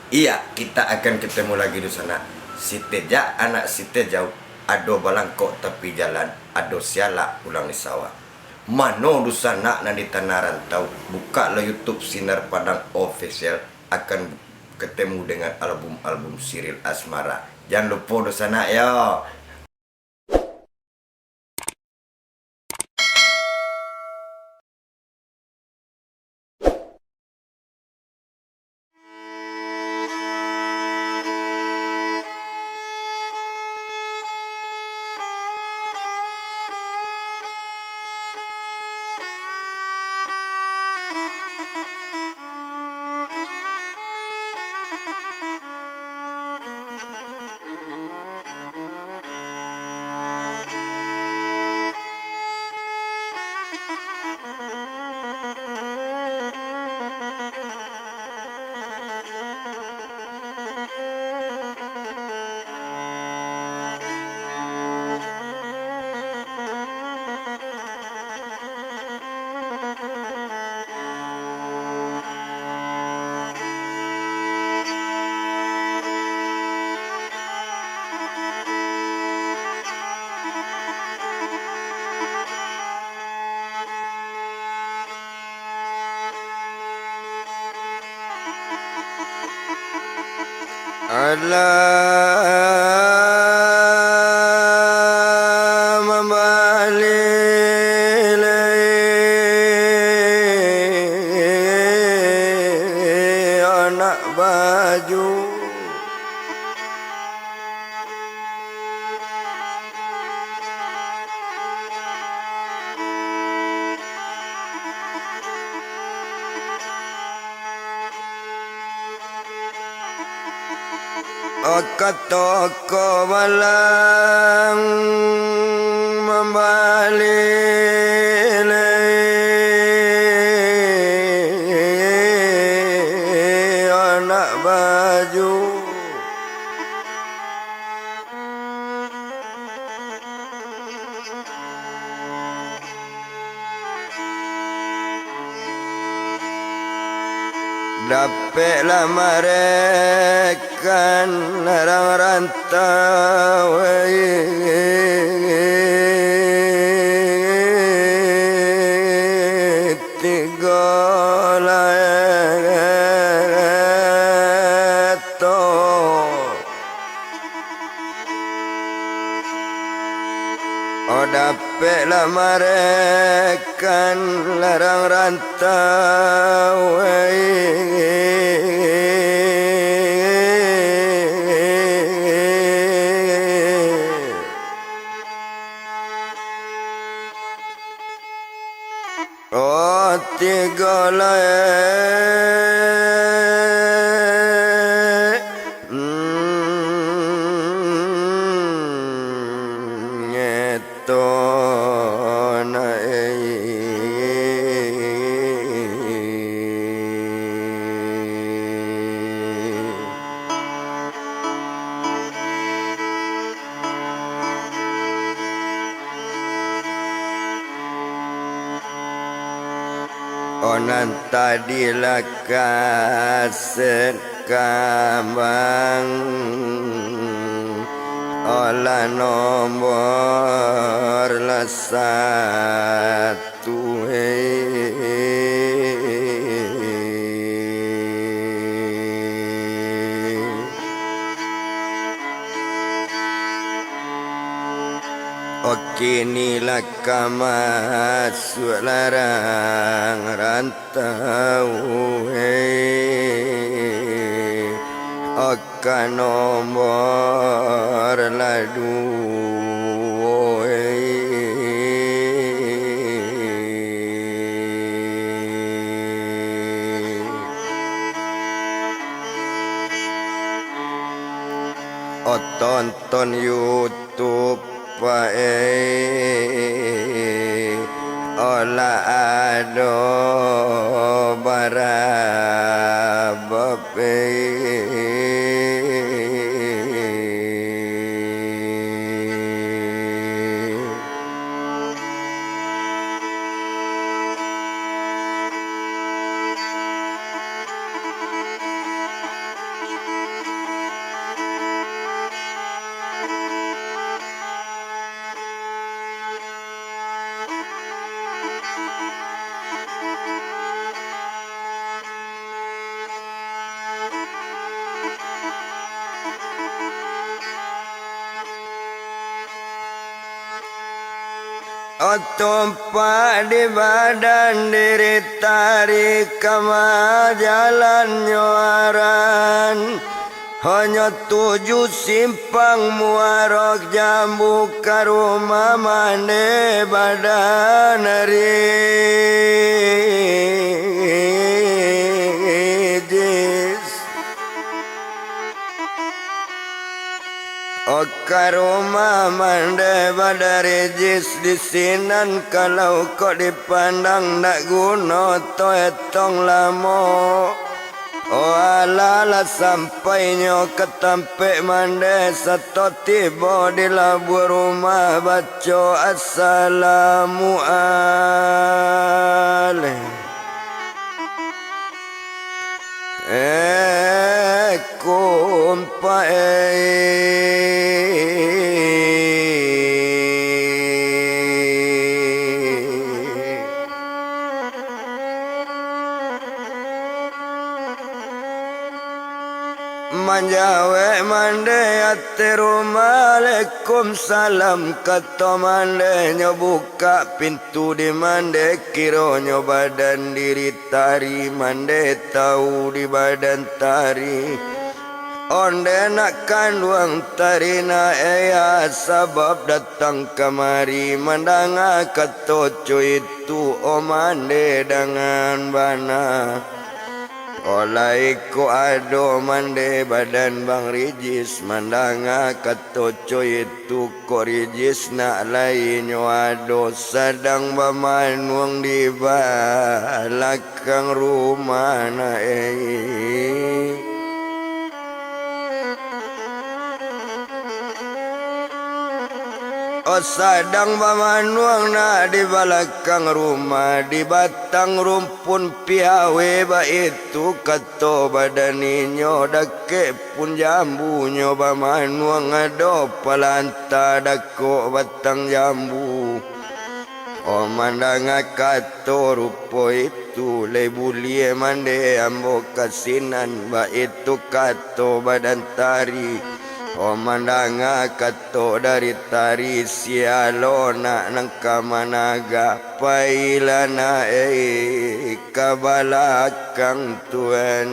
Iya, kita akan ketemu lagi di sana. Si Teja, anak si Teja, ado balangkok tepi jalan, ado siala pulang di sawah. Mano di sana nanti tanah rantau, buka lah YouTube Sinar Padang Official, akan ketemu dengan album-album Siril Asmara. Jangan lupa di sana ya. Allah membalilai anak baju. Toko malang membalilai anak baju. Dapatlah mereka orang rantau tiga leto. Oh dapatlah mereka larang rantau oh tiga onan tadilah kaset kambang olah nomor lah satu kinilah masuk larang rantau akan nomor ladu tonton YouTube olah ado barabape Tumpak di badan diri tarik kama jalan nyoaran. Hanya 7 simpang muarok jambu karuma mane badan rijis. Karuma mande badan rijis disinan kalau kok dipandang nak guna to etong lamo. Alala sampainya ketampe mande satu tiba di labu rumah baca assalamu alaikum manjawe mande ate rumah Waalaikumsalam kata mande buka pintu di mande kironyo badan diri tari mande tahu di badan tari onde nak kanduang tari na sabab datang kemari mandanga katoco itu mande dengan bana. Olaiku ado mande badan bang rijis mandanga katoco itu ko rijis nak lainyo ado sadang bamanuang di balakang rumah na sadang bamanuang na di belakang rumah di batang rumpun piawe ba itu kato badaninyo dake pun jambunyo bamanuang ado palanta dako batang jambu. Mandanga kato rupo itu lebulie mande ambo kasinan ba itu kato badan tari. Mandanga kato dari tari sialona nang kamanaga pailana kabalakang tuan.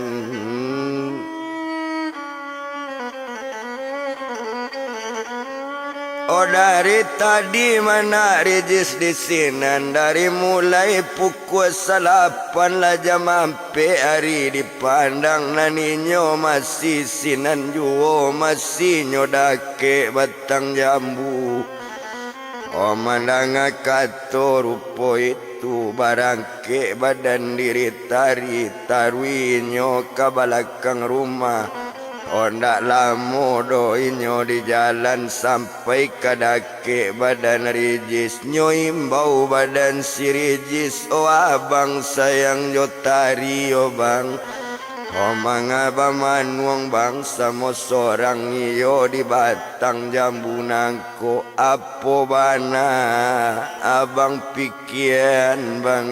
Dari tadi mana rijis di sinan dari mulai pukul 8 lah jam sampai hari dipandang naninyo masih sinan juo masih nyodake batang jambu. Mandanga kato rupo itu barangke badan diri tari tarwinyo ke belakang rumah. Ndak lamo doinyo di jalan sampai kadake badan rijis nyoimbau badan si rijis. Abang sayang yo tari yo bang. Manga bamanuang bang samo sorang iyo di batang jambu nangko apo bana abang pikian bang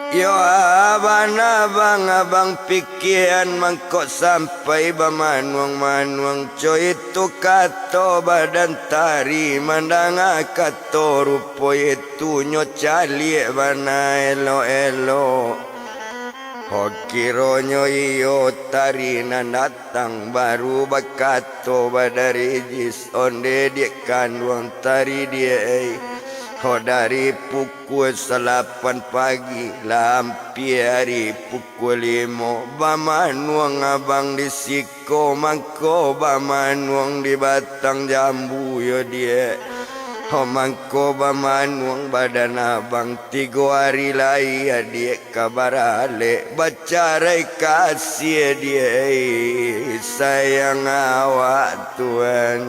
Yo abang pikiran mangkok sampai bamanuang coy itu kato badan tari mandanga kato rupo itu nyocali bana elo Hokironyo iyo tari nan datang baru bakato badarijis onde dia kanduang tari dia. Dari pukul 8 pagi lampi hari pukul 5 bamanuang abang di siko mangko bamanuang di batang jambu yo dia. Mangko bamanuang badan abang 3 hari lai dia kabar ale bacarai kasih dia sayang awak Tuhan.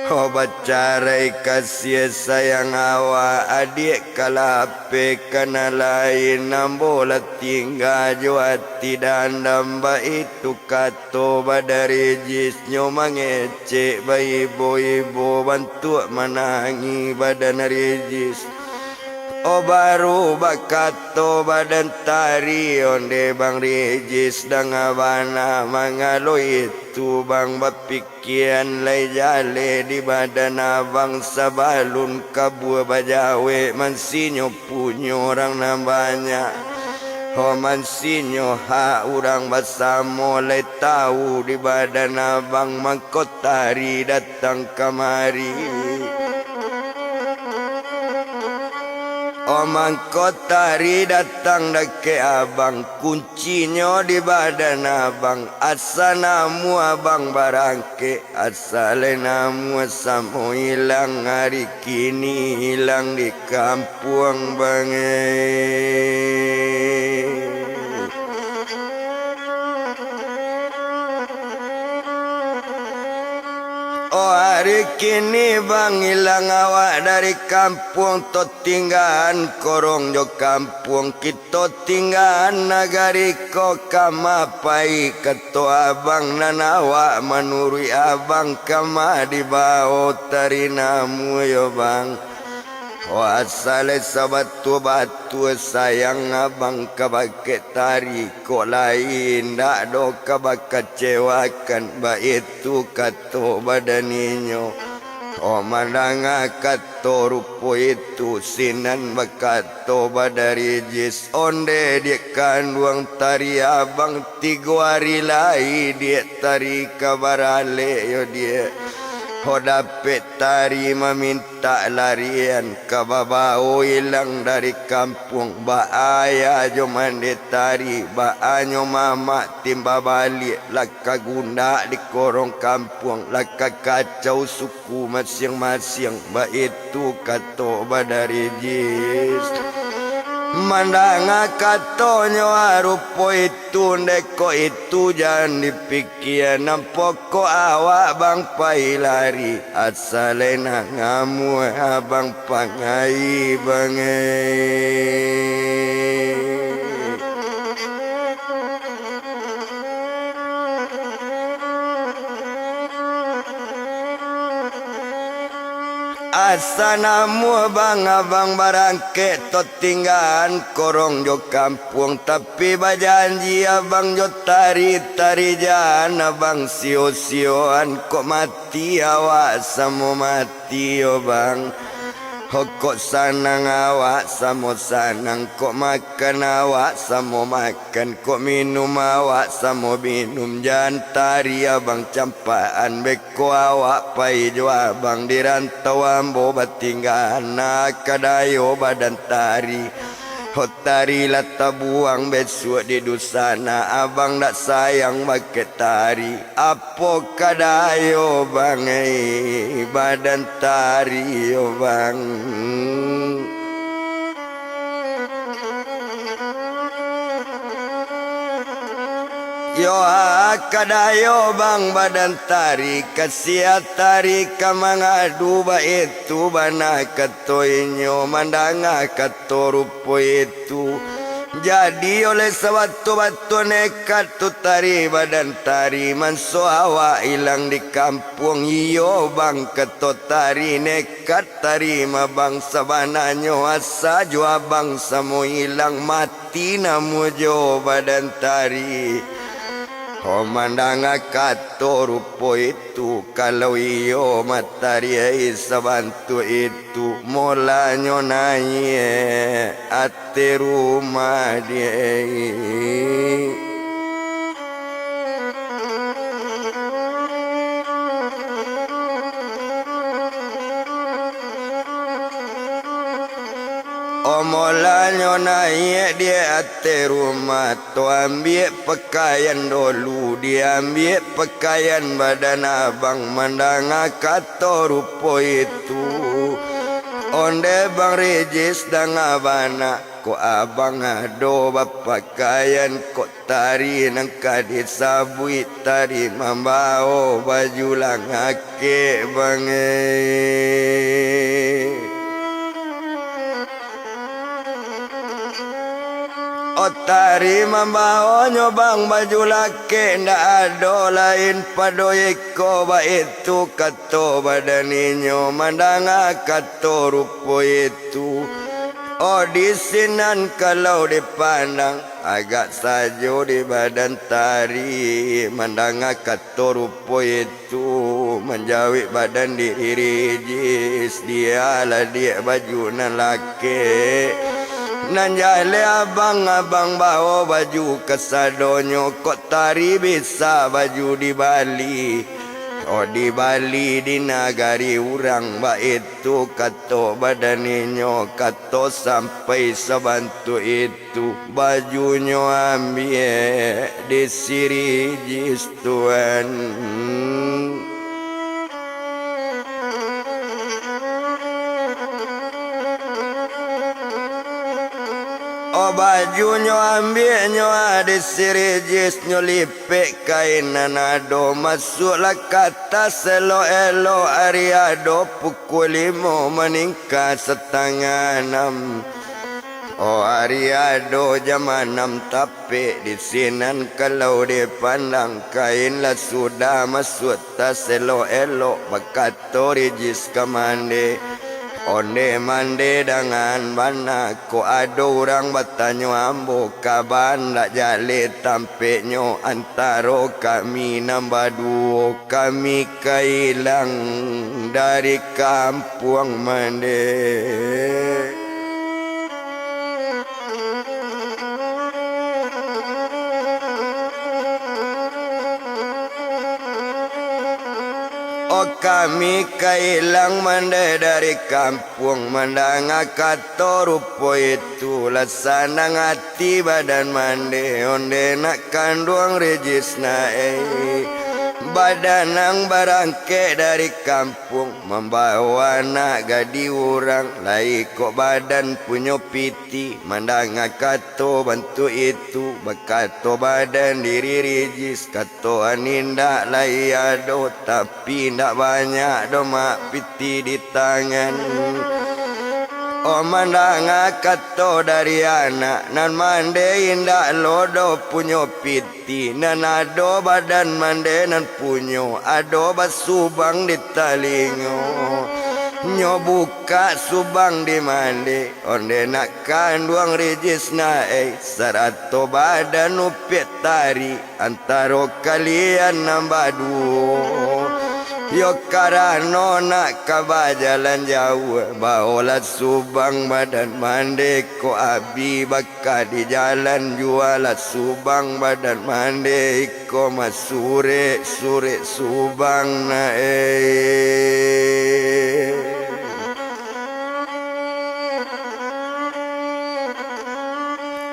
Bacarai kasih sayang awak adik kalape kana lain nambola tinggal juati dan damba itu kato badarijis nyo mangecek bayi ibu bantu menangi badan rijis. O baru bakato badan tari onde bang rijis dangabana mangalo itu bang bapikian lay jale di badan abang sabalun kabua bajawe mansinyo punyo orang nambanya ho mansinyo ha urang basamo lay tahu di badan abang mangkotari datang kamari. O mangkotari datang dake abang kuncinya di badan abang asa namu abang barangke asale namu samo hilang hari kini hilang di kampung bange. Oh hari kini bang hilang awak dari kampung to tinggalan korong jo kampung kita tinggalan nagari ko kamapai keto abang nanawa menurui abang kama di bawah tarinamu yo bang. Oh asale sabatu batu sayang abang kabake tari ko lain dak do kabak kecewakan ba itu kato badaninyo. Oh mandanga kato rupo itu sinan bakato badari jis onde dia kanduang tari abang 3 hari lai dia tari kabarale yo dia. Ho dapet tari meminta larian kababao hilang dari kampung ba ayah jo mandi tari ba anyo mama timba balik laka guna di korong kampung laka kacau suku masing-masing ba itu kato badari jis. Mandanga katonyo arupo itu ndeko itu jangan dipikir nampoko awak bang pailari asale nangamu abang pangai bangai. Asa namu abang barangke to tinggalan korong jo kampung tapi bajanji abang jo tari jan abang sio-sioan kok mati awak samo mati yo bang. Kok sanang awak samo sanang kok makan awak samo makan kok minum awak samo minum jangan tari abang campaan beko awak pai jo abang di rantau ambo batinggalan kadayo badan tari. Tari lata buang besok di dusana abang dak sayang bake tari apo kadayo bang badan tari yo bang. Yo kadayo bang badan tari kasia tari kamangadu ba itu bana katoinyo mandanga kato rupo itu. Jadi oleh sewaktu-waktu nekat tu tari badan tari manso awak hilang di kampung iyo bang keto tari nekat tari ma bang sabananyo asa jo abang samo hilang mati namu jo badan tari. Oh mandanga kato rupo itu kalau iyo matari sabantu itu molanyo naye ate rumah dia. Omolanyo naik dia ate rumah tu ambil pakaian dulu dia ambil pakaian badan abang mandanga kato rupo itu onde bang rijis dangabana ko abang ado bapakaian ko tari nang kadit sabui tari mambao baju langake bange. Tari membawa nyobang baju laki ndak ada lain padoyeko ba itu kato badaninyo mandanga kato rupo itu Oh di sinan kalau dipandang agak sajo di badan tari, mandang kato rupo itu menjawik badan diri jis, dialah dia baju nan laki nan jale abang-abang bawa baju kesadonyo, kok tari bisa baju di Bali. Oh di Bali di nagari urang ba itu kato badaninyo, kato sampai sabantu itu bajunyo ambil di sirijis tuan. Oh bajunyo ambilnyo ada sirijis nyo lipik kainan ado, masuklah kata selo-elo ariado pukul 5 meningkat setengah 6. Oh ariado jam 6 tapi di sinan kalau dipandang kainlah sudah masuk tas selo-elo bakato rijis kamande. Onde mande dengan bana ko ado orang batanyo ambo kaban dak jale tampeknyo antaro kami nambah duo, kami kailang dari kampung mande. Oh kami kailang mande dari kampung, mandang kato rupo itu lasana ngati badan mande, onde nak kandung rijis badan nang barangke dari kampung membawa anak gadi orang lai kok badan punyo piti, mandang kato bantu itu bakato badan diri rijis, kato anindak lai ado tapi ndak banyak domak piti di tangan. Oh mandang kato dari anak nan mande indak lodo punyo piti, nan ado badan mande nan punyo ado basubang di talingo, nyo buka subang di mande onde nak kanduang rijis sarato badan upit tari antaro kalian nambah duo. Yo karano nak kaba jalan jauh baolah subang badan mande, ko abi baka di jalan jualah subang badan mande, ko masure sure subang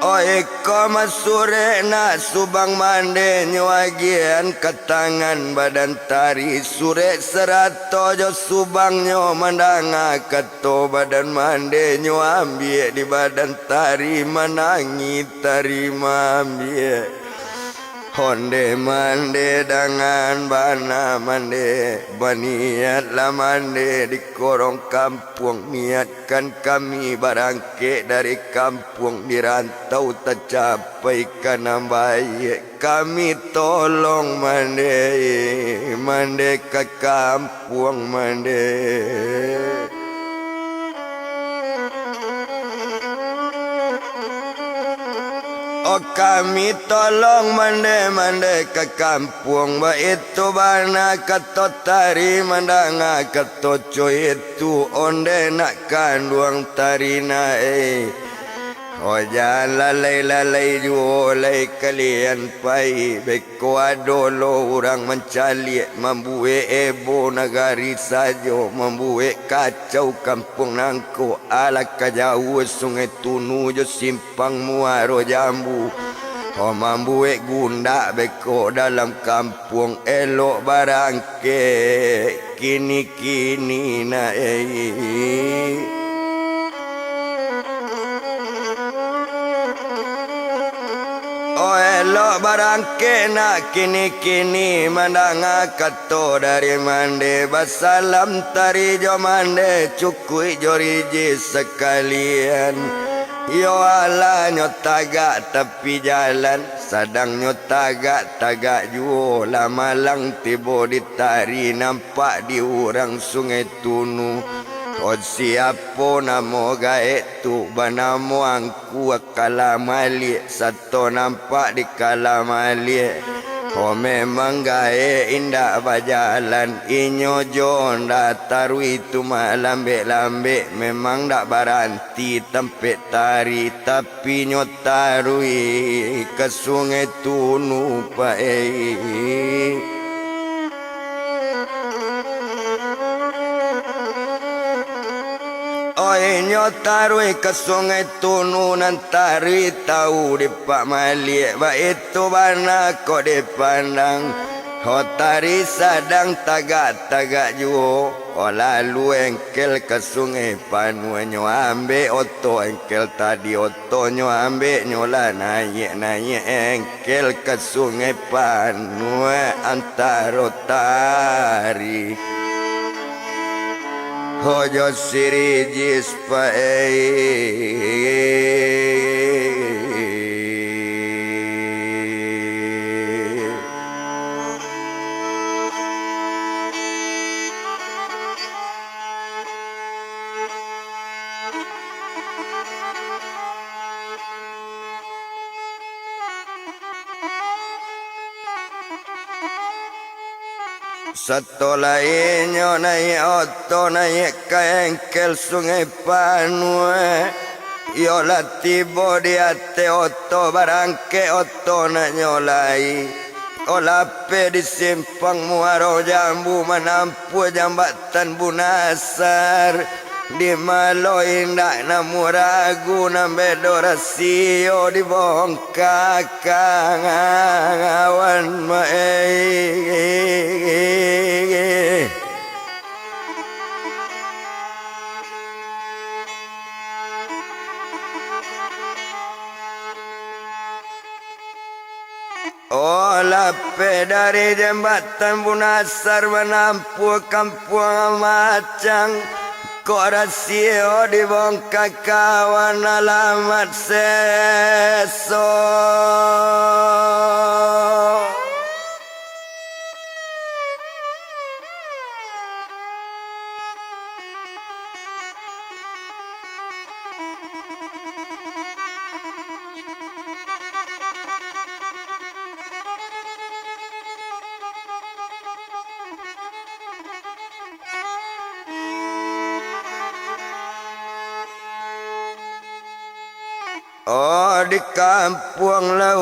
Oh eko masure na subang mande nyawagian ketangan badan tari, sure serato jo subang nyo mandanga kato badan mande nyo ambil di badan tari, menangi tari mambie. Honde mande dengan bana mande, baniat lah mande di korong kampung, niatkan kami barangke dari kampung dirantau tercapai karena baik, kami tolong mande, mande ke kampung mande. Oh kami tolong mande ke kampung, ba itu bana kato tari mandanga kato coy itu onde nak kanduang tari Oh jangan lalai juolai kalian pai, beko adolo orang mencali membuat ebo nagari sajo, membuat kacau kampung nangko ala kajauh sungai tunu jo simpang muaro jambu. Oh membuat gunda beko dalam kampung elok barangke kini Oh elok barangke nak kini mandanga kato dari mande, basalam tari jo mande cukui joriji sekalian. Yo ala nyotaga tepi jalan, sadang nyotaga juo lama lang tibo di tari, nampak di urang sungai tunu. O siapo namo gae tu banamo angku kalamali satu nampak di kalamali. O memang gae indah bajalan inyo jonda taru itu lambe memang dak baranti tempe tari tapi nyo tarui ke sungai tunu pae. Oi nyotarui ke sungai tunu nantari tahu di pak malik ba itu bana kok dipandang hotari sadang tagak juo lalu engkel ke sungai panu nyo ambe oto engkel tadi oto nyo ambe nyola naik engkel ke sungai panu antaro tari Hojo sirijis Setelah inyo naik oto naik ke engkel sungai panue Yola tibo di ate oto barangke oto na nyolai Olape di simpang muaro jambu menampu jambatan bunasar Di malo indak namu ragu nambe dorasio di bongkak awan Olape dari jembatan bunasar menampu kampung macang Korasio di bongkak kawan alamat seso Oh di kampung laurang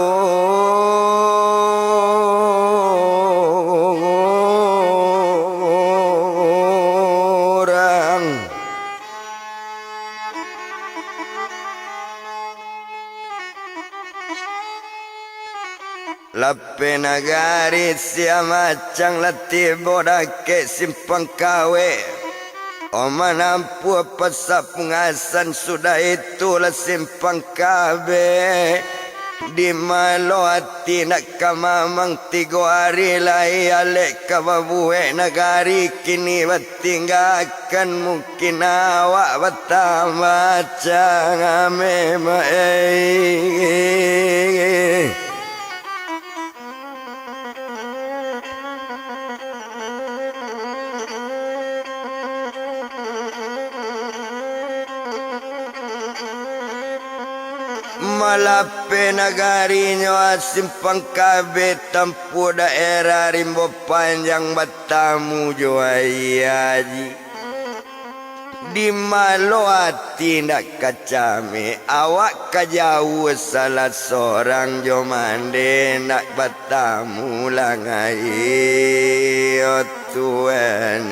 Lape nagari siamacang lati bodake simpang kawe O manampu pesap pengasan sudah itulah simpang kabe Di malo hati nak kamamang 3 hari lai alek kababuhe nagari kini batinggakan mungkin awak batama cangame Malape nagari nyo simpang kabe tampu daerah rimbo panjang batamu joayaji Di malo hati nak kacame awak kajauh salah seorang jomande nak batamu langai o Tuhan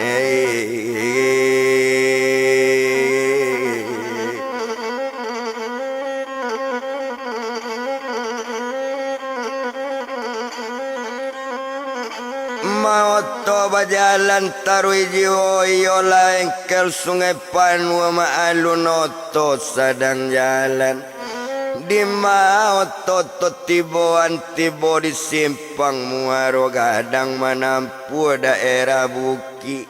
Maoto bajalan tarui jiwo yola engkel sungai panua maalun oto sadang jalan Di maoto to tiboan tibo di simpang muaro gadang manampu daerah buki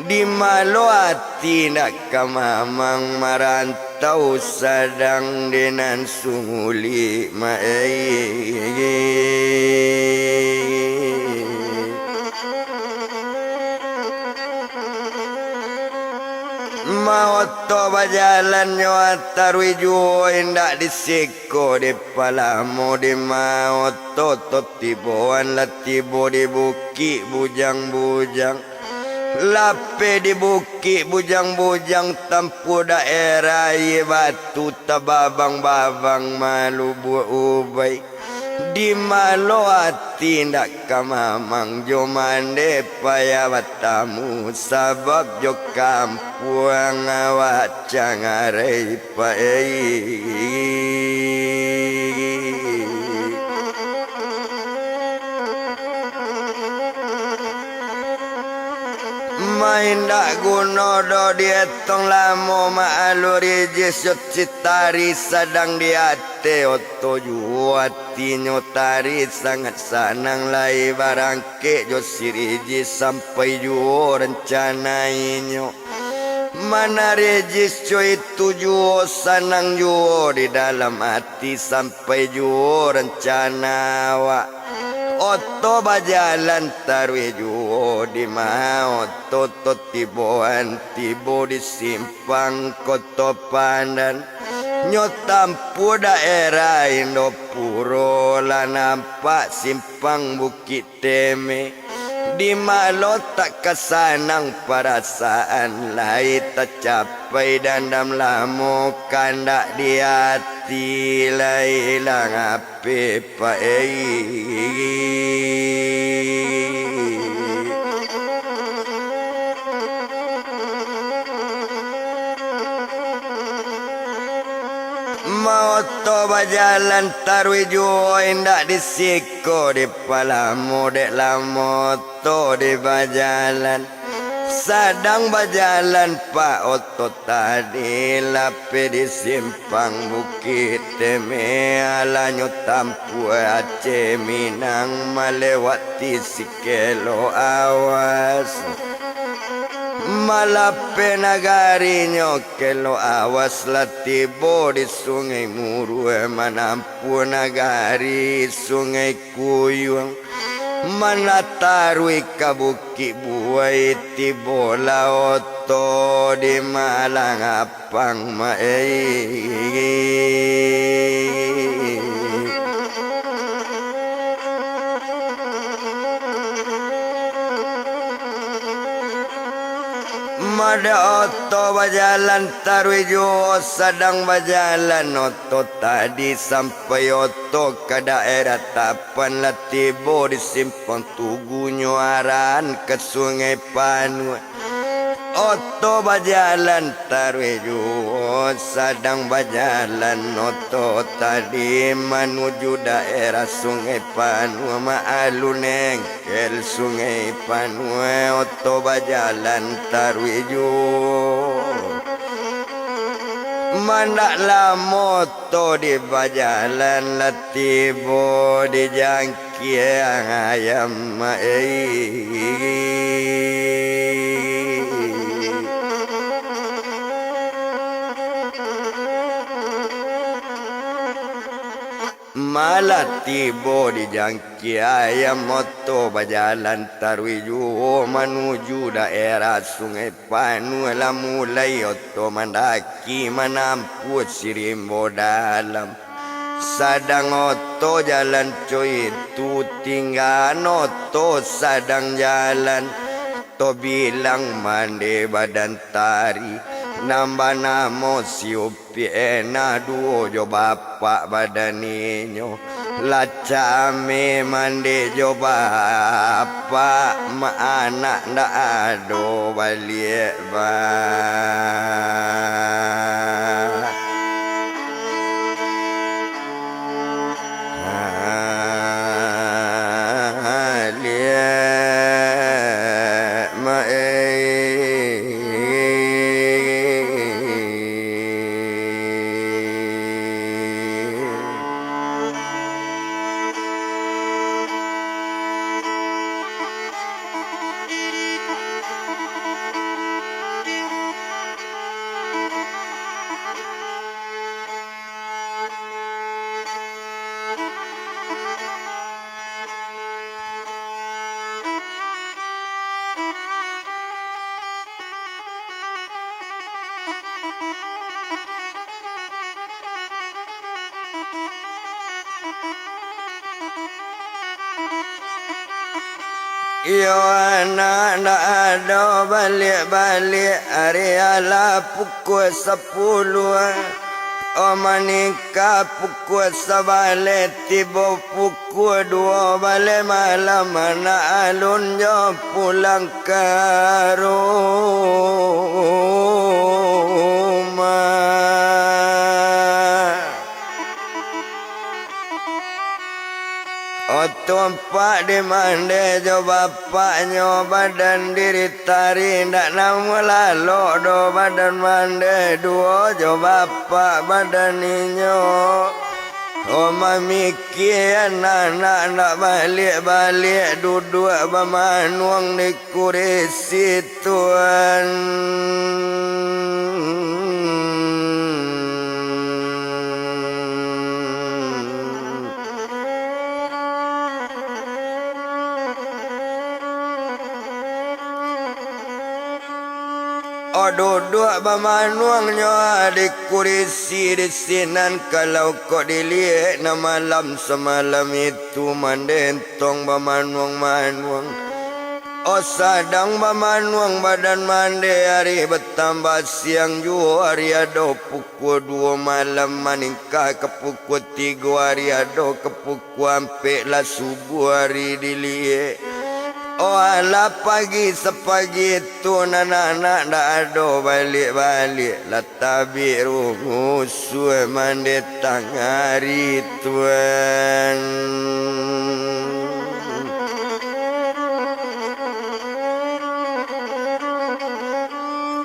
Di malo hati nak kamamang marantau sadang denan sunguli Oto bajalan nyoatarwi juo indak disiko di palamu di maoto tiboan latibo di buki bujang-bujang lape di buki bujang-bujang tampu daerah ye batu tababang-babang malu buah ubay di malo hati ndak kamamang jo mande paya batamu sabab jo kampuang awak cangarai main dak guno do dietong lamo maaluri jesot citari sadang di ate oto juati nyotari sangat sanang lai barangke jo siriji sampai juo rencana inyo mana regis coy tujuo sanang juo di dalam hati sampai juo rencana wa oto bajalan tarwe juo di mau toto tiboan tibo di simpang koto pandan nyotampu daerah Indopuro lah nampak simpang Bukit Teme di malo tak kesanang perasaan lai tak capai dandam lamo kandak di hati lai lang ape Moto bajalan tarwi juo indak disiko di palamu dek lamoto di bajalan sadang bajalan pak oto tadi lape di simpang Bukit Teme alanyo tampu Aceh Minang melewati sikelo awas malape nagarinyo kelo awas latibo di sungai Murue manampu nagari sungai Kuyung manatarui kabuki buai tibo laoto di Malang apang Mada oto bajalan tarwi juo sadang bajalan oto tadi sampai oto ke daerah Tapan latibo di simpang Tugu nyuaran ke sungai Panue oto bajalan tarwi juo sadang bajalan oto tadi menuju daerah sungai Panue maalun engkel sungai Panue oto bajalan tarwi juo manaklah moto di bajalan latibo di jangki ayam malah tibo di jangki ayam moto bajalan tarwi juo menuju daerah sungai Panue lah mulai oto mendaki menampu Sirimbo dalam sadang oto jalan coy itu tinggal oto sadang jalan to bilang mande badan tari nambah namo siupi ena duo jo bapak badaninyo lacame mande jo bapak ma anak ndak ado balik ba Yo anak nak ada balik-balik hari ala pukul 10. O manika pukul 11 tiba pukul 2 balik malam anak alun jo pulang ke rumah. O tumpak di mande jo bapaknya badan diri tari ndak nama lalu do badan mande dua jo bapak badan inyo. O mamikir anak nak balik-balik duduk bamanuang di kursi tuan. O duduk bamanuangnya di kursi di sinan. Kalau kau dilihat na malam semalam itu mandentong bamanuang-manuang. O sadang bamanuang badan mande hari bertambah siang jua hari ada pukul 2 malam maningkah ke pukul 3 hari ada ke pukul hampir lah subuh hari dilihat. Oh ala pagi sepagi itu anak-anak dah ada balik-balik lah tabik rungusu mandi tangari tuan.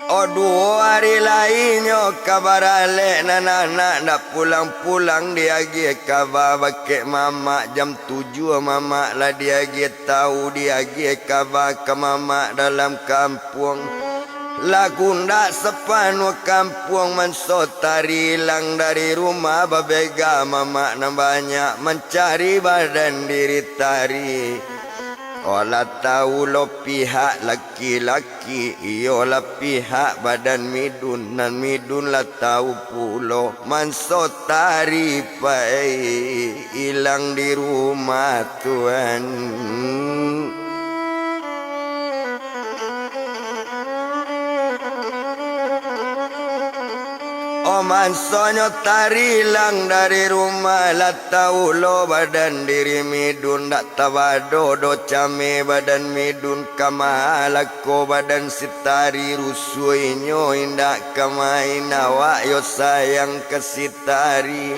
Oh 2 hari lainnya kabar alik anak-anak nak pulang-pulang dia pergi kabar bakit mamak jam 7 mamak lah dia pergi tahu dia pergi kabar ke mamak dalam kampung. Lagu ndak sepanuh kampung mensotari hilang dari rumah babega mamak na banyak mencari badan diri tari. Olah tahu lo pihak laki-laki Iyolah pihak badan midun dan midun lah tahu pulo mansotari pai hilang di rumah tuan. O mansonyo tari hilang dari rumah lah tahu lo badan diri midun dak tawado do came badan midun kamalako badan sitari rusuinyo indak kamain awak yo sayang ke sitari.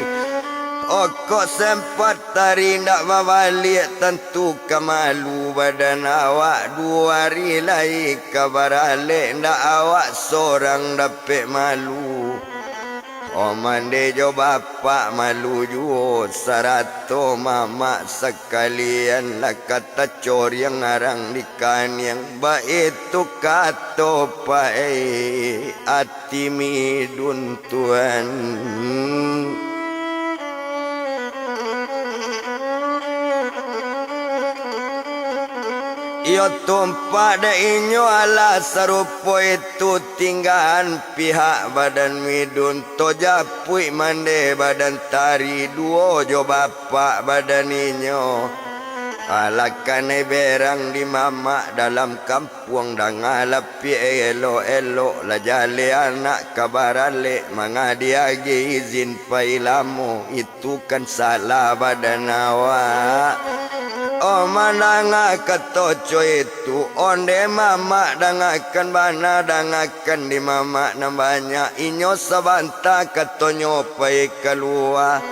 O kok sempat tari ndak balik tentu kemalu badan awak 2 hari lagi kabar alik ndak awak seorang dapet malu. O mande jo bapak malu juo sarato mama sekalian lah kata cor yang arang dikan yang baik tu kato pai ati midun tuan. Yo tumpak da inyo ala sarupo itu tinggahan pihak badan midun toja pui mande badan tari 2 jo bapak badan inyo. Alakane berang di mamak dalam kampung dan ngalapi elo-elo lah jale anak kabarale mangadiagi izin pailamu itu kan salah badan awak. O mananga katoco itu onde mama dangakan bana dangakan di mama na banyak inyo sabanta katonyo pai keluar.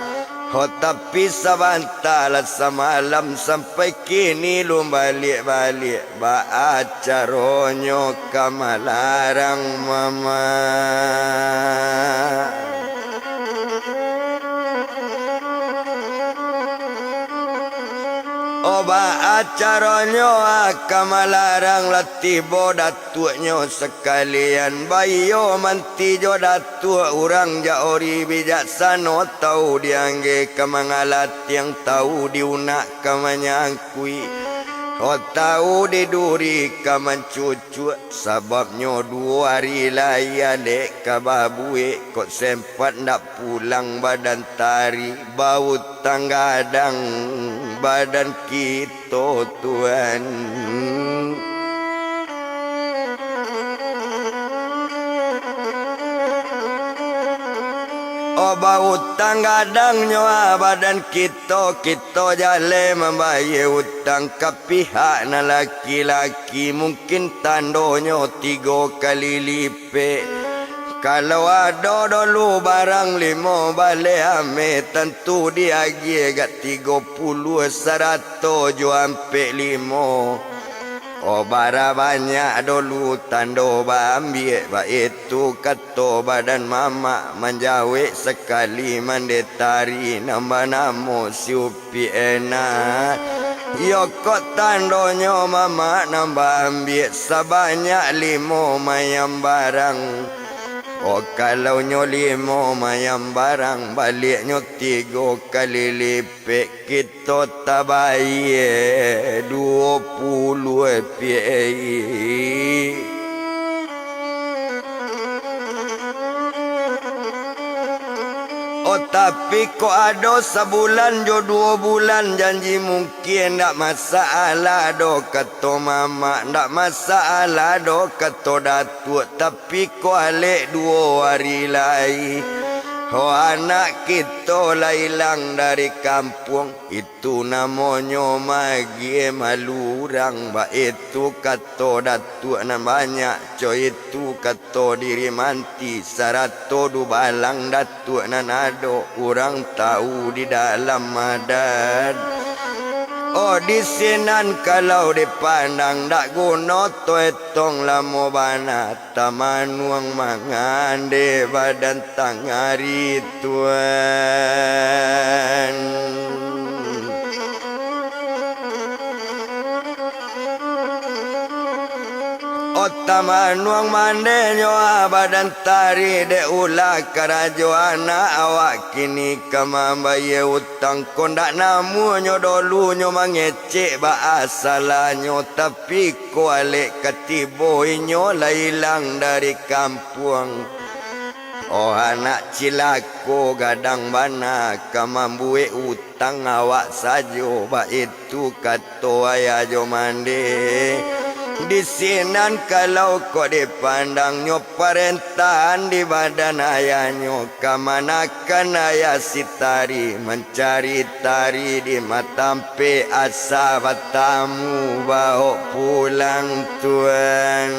Ho tapi sabanta lah semalam sampai kini lu balik-balik ba acaronyo kamalarang mama. Oba acaronyo kamalarang latibo datuknyo sekalian bayo mantijo datuk urang jaori bijaksano tahu diangge kemangalat yang tahu diunak kamanyangkui. O tahu diduri kaman cucu sebabnya 2 hari laya dek kababue kok sempat ndak pulang badan tari bau tanggadang badan kita Tuhan. Oba utang gadang nyoa badan kita jale membayar utang ke pihak na laki-laki mungkin tandonyo 3 kali lipat. Kalau ada dulu barang 5 balik ame tentu diagi gat 30 100 jo ampe 5. Oh bara banyak dulu tando bambiek ba itu kato badan mama menjawek sekali mandetari nambah namo siupi enak. Yo kok tandonyo mama nambah ambiek sebanyak 5 mayam barang. Oh kalau nyo 5 mayam barang balik nyo 3 kali lipat kita tabayar 20 piai. Oh tapi kok ada sebulan jo 2 bulan janji mungkin ndak masalah do kata mama, ndak masalah do kata datuk, tapi kok alik 2 hari lagi. Oh anak kita lah hilang dari kampung, itu namanya magi malurang. Ba itu kata datuk nan banyak coy, itu kata diri manti 100 du balang datuk nan ada orang tahu di dalam madan. Oh di sinan kalau dipandang dak guna toetong lamo bana tamanuang mangan de badan tangari Tuhan. Tamanuang mandenyo badan tari de ulah karajoana awak kini kamambaye utang kondak namunyo dolunya mangecek ba asalanyo, tapi kualik ketiboinyo lah hilang dari kampung. Oh anak cilako gadang bana kamambue utang awak sajo ba itu kato ayah jo mande. Di sinan kalau kau dipandang nyo perintahan di badan ayahnya, kamanakan ayah si tari mencari tari di matampe asa batamu bawa pulang Tuhan.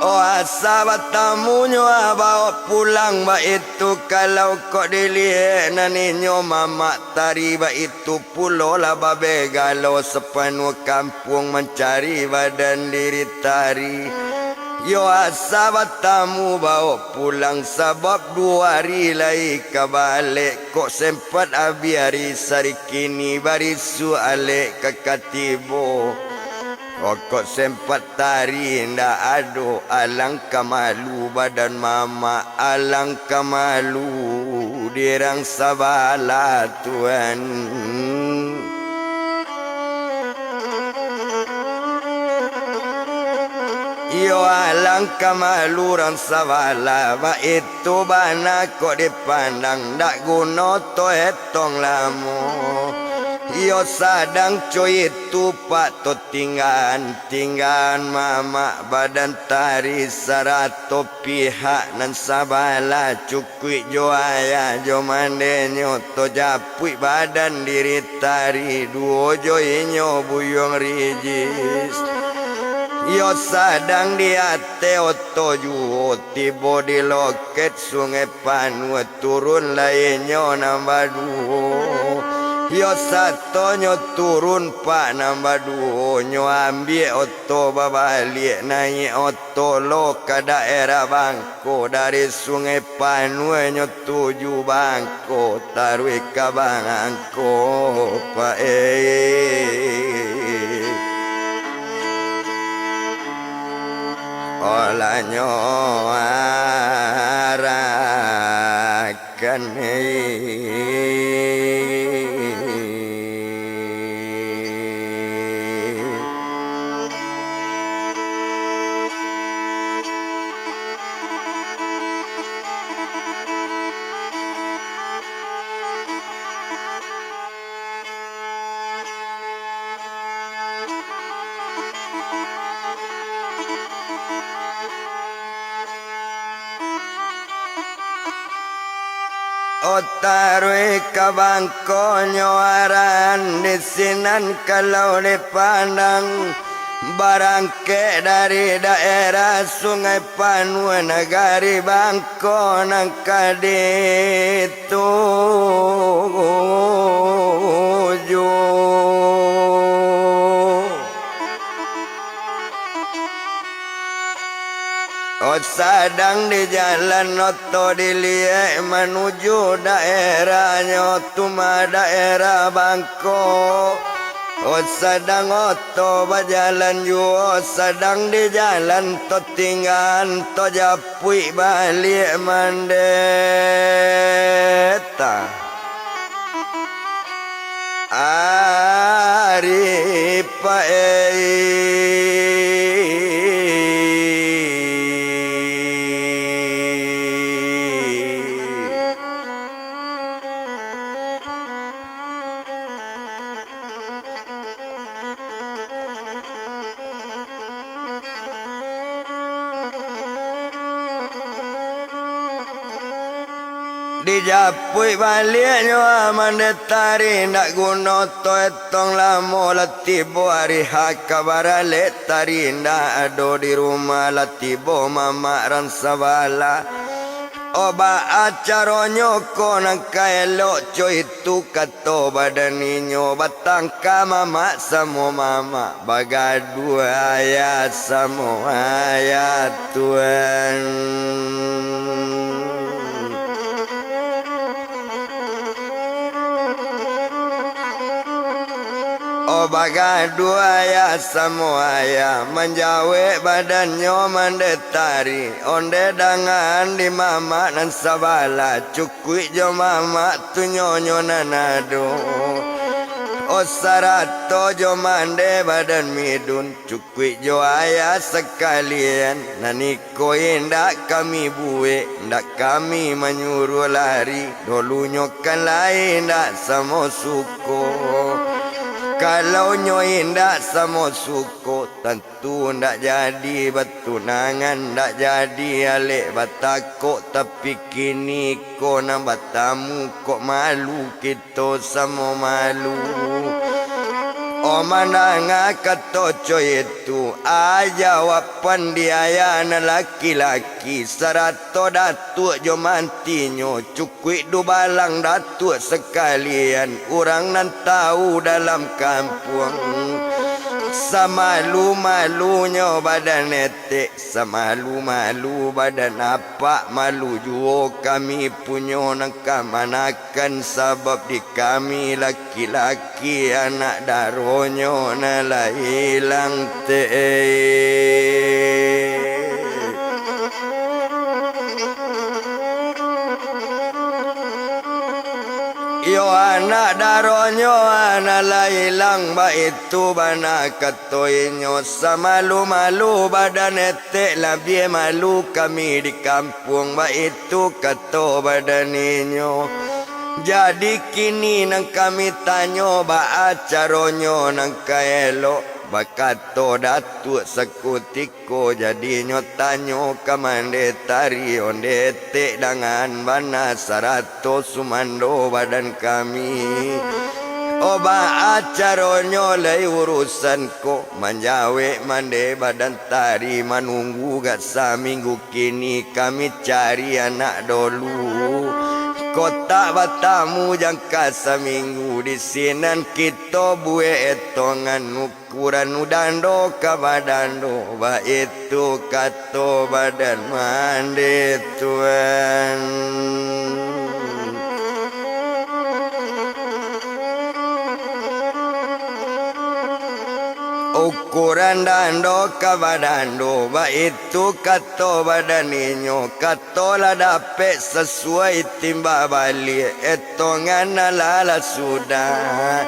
Oh sahabat tamunya bawa pulang ba itu kalau kok dilihat naninyo mama tari ba itu pulau lah babe galau sepenuh kampung mencari badan diri tari. Yo sahabat tamu bawa pulang sebab 2 hari lagi kabalik kok sempat abiari sari kini barisu alek kekatibo. Kok sempat tari ndak ado alangkah malu badan mama, alangkah malu dirang sabala Tuhan. Yo alangkah malu rang sabala ba itu bana kok dipandang ndak guna to etong lamo. Yo sadang coy itu pak to tinggan mama badan tari 100 pihak nan sabala cukui jo ayah jo mandenyo to japui badan diri tari 2 jo inyo buyong rijis. Yo sadang dia teoto juo tibo di loket sungai Panua turun lainnya nambah 2. Yo satonyo turun pak nambah 2 nyo ambil oto babalik naik oto lo ke daerah Bangko dari sungai Panua nyo 7 Bangko taruh ke Bangko pak olanyo arakan Otarwe kabangko nyoaran disinan kalau dipandang barangke dari daerah Sungai Panua Nagari Bangko nangkaditu sadang di jalan oto dilie menuju daerahnya tuma daerah Bangko. Sadang oto berjalan juo sadang di jalan to tinggal to japui balik mandeta ari dijapui baliknya mandetari nak guna to etong lamo latibo hari hakabara letari ndak ado di rumah latibo mama ransabala oba acaronyo ko nang kaelo coy itu kato badaninyo batangka mama samo mama bagadu ayat samo ayat Tuhan. Bagadu ayah semua ayah menjawe badannya mandetari onde dangan di mama nan sabala cukui jo mama tu nyonyo nanado osarato jo mande badan midun cukui jo ayah sekalian naniko ndak kami buwe ndak kami menyuruh lari dolunya kan lain ndak samo suko. Kalau nyoy ndak samo suko tentu ndak jadi betunangan ndak jadi alek batako tapi kini ko na batamu kok malu kita samo malu. O mananga kato coy itu ajawapan dia na laki-laki sarato datuk jo mantinyo cukui du balang datuk sekalian orang nan tahu dalam kampung samalu-malunya badan etek samalu-malu badan apa malu juo kami punyo nangkamanakan sebab di kami laki-laki anak daronyo nala hilang te. Yo anak daronyo anak lailang ba itu bana katoinyo samalu-malu badan etek labie malu kami di kampung ba itu kato badaninyo. Jadi kini nang kami tanyo ba acaronyo nang kaelo bakato datuk sekutiko jadi nyotanyo kamandetari onde tek dengan bana sarato sumando badan kami oba acaronyo lay urusan ko manjawe mande badan tari manunggu gak saminggu kini kami cari anak dolu kota batamu jangka seminggu di sinan kita bue etongan ukuran udando ka badando ba itu kato badan mande Tuhan. Ukuran dando ka badando ba itu kato badaninyo kato la dapet sesuai timba balik etongan nalala sudah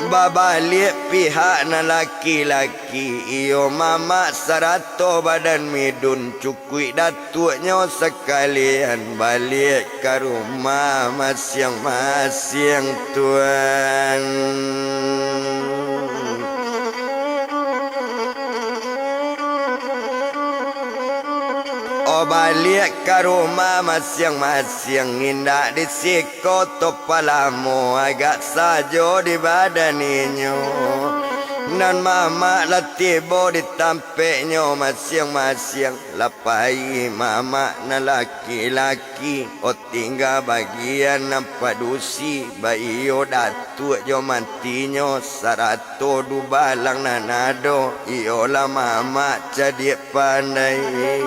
babalik pihak na laki-laki iyo mama sarato badan midun cukui datuknya sekalian balik ke rumah masing-masing Tuhan. Oba balik ke rumah masing-masing, indah di sikoto palamu agak sajo di badaninyo. Nan mama latibo ditampeknya masing-masing, lapai mama na laki-laki o tinggal bagian nampak dusi bayo datuk jo mantinyo sarato du balang nanado iola mama jadi pandai.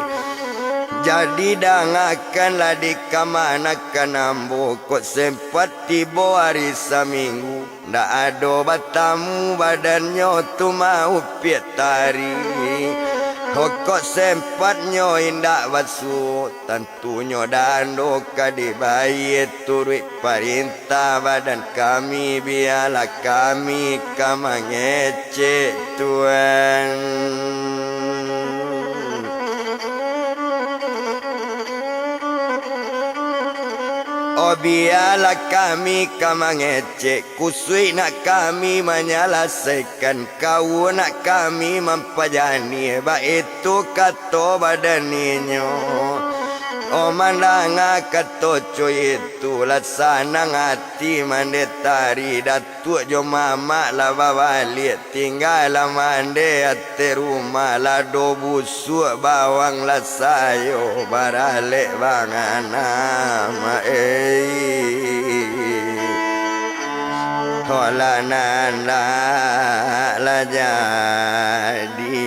Jadi dangakanlah di kamana kanambo kok sempat tibo hari seminggu ndak ada batamu badannya tu mau pietari. Kok sempatnya indak basu tentunya dando kadi bayi turut perintah badan kami biarlah kami kamangece Tuhan. Oh biarlah kami kamangecek kusui nak kami menyelesaikan kau nak kami mempajani baik itu kata badaninyo. Oh mandanga kata cuy itu laksana hati mandetari datuk jo mama lah balik tinggal lah mande ate rumah lah do busuk bawang lah sayo barale bangana ma holanan la jadi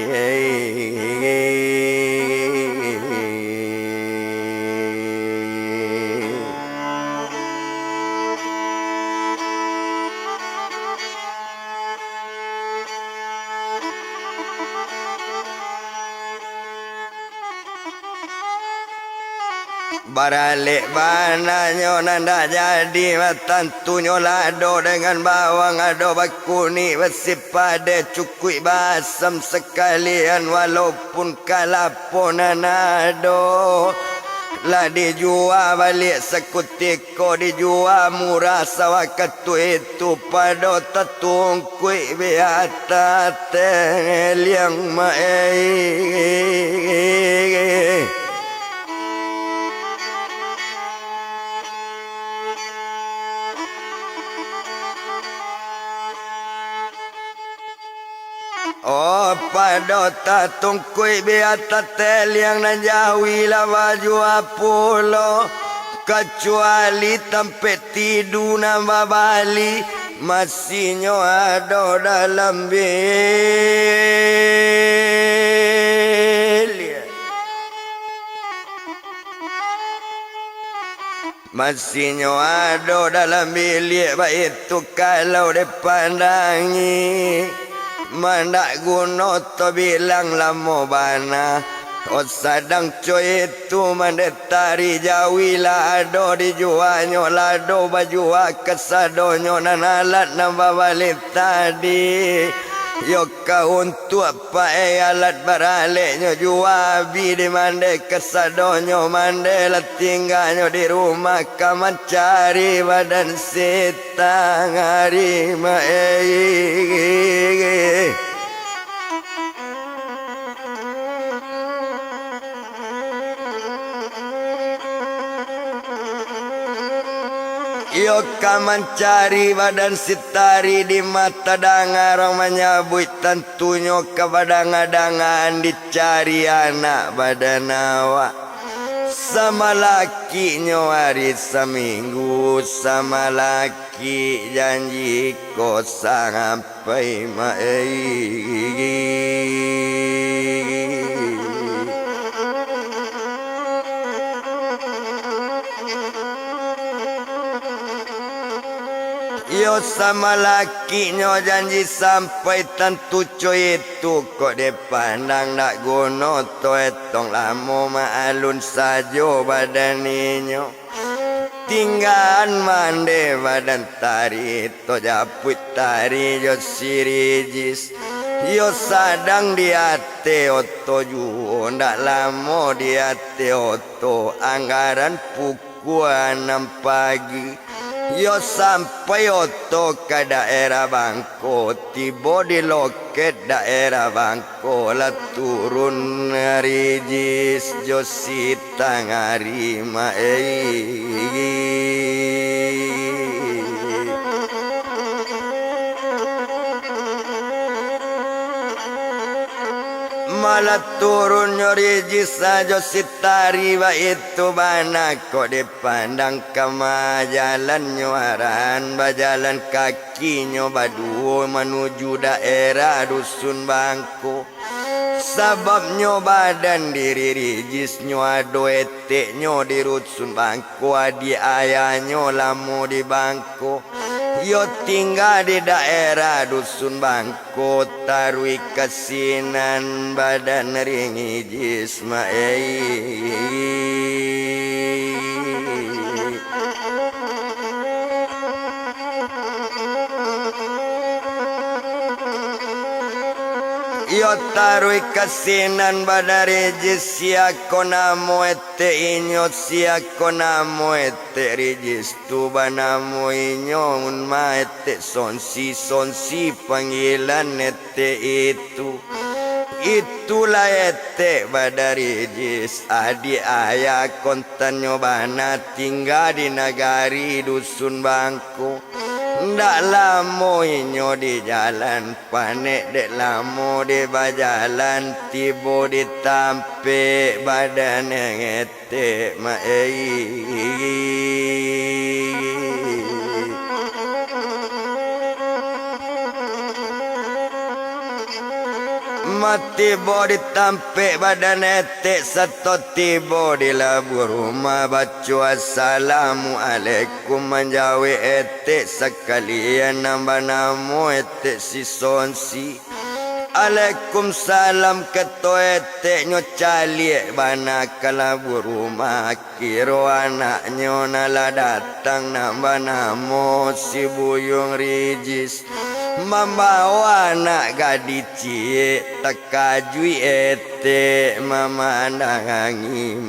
baralik bananyo nanda jadi tentunya lado dengan bawang ado bakuni besi pada cukui basam sekalian walaupun kalaponan ado lah dijual balik sekutiko dijual murah sawakatu itu pada tetungkui biata liang mae. Oh pada tatung kui biata tel yang najawi la baju apulo kecuali tempat tidur nama bali masihnya ada dalam bilik masihnya ada dalam bilik baik itu kalau dipandangi mandak guna to bilang lamo bana o sadang coy itu mandetari jawila ado dijualnya lado baju kesadonyo nanalat nambah balik tadi yo kau untuk apa alat baraliknya jual bi di mande kesadonyo mande lah tinggalnya di rumah kaman cari badan setang hari yo kaman cari badan sitari di mata dangarong menyabut tentunya ke badang-adangan dicari anak badan awak sama lakinya hari seminggu sama laki janji kau sampai yo sama lakinya janji sampai tentu coy itu kok dipandang nak gono to etong lamo maalun sajo badaninyo tinggal mande badan tari to japut tari yo sirijis yo sadang di ate oto juo ndak lamo di ate oto anggaran pukul 6 pagi Yo sampai oto ke daerah Bangko, tiba di loket daerah Bangko, lah turun rijis Josita ngarima malah turun nyori saja sitari wa itu bana kok dipandang kama jalan nyuaran bajalan kaki nyoba duo menuju daerah dusun Bangko sabab nyoba dan diri rijis nyoado ete nyo di dusun Bangko adi ayah nyo lamu di Bangko yo tinggal di daerah dusun Bangko tarui kasinan badan ringi jisma yo tarui kasinan badare jisia konamo ete inyo sia konamo ete rijis tu banamo inyo unma ete sonsi panggilan ete itulah ete badare jis adi ayah kontan nyobana tinggal di nagari dusun Bangko. Ndak lamo inyo di jalan panek dek lamo di bajalan tibo di tampe badan yang ete mati bodi tampe badan etek satu tibo di labu rumah baca assalamualaikum menjawi etek sekalian nambah namu etek si sonsi Waalaikumsalam keto etek nyo caliek bana kalabu rumah kiro anaknyo nala datang nambah namo si buyung rijis membawa anak gadis cie tekajui etek mama nangangi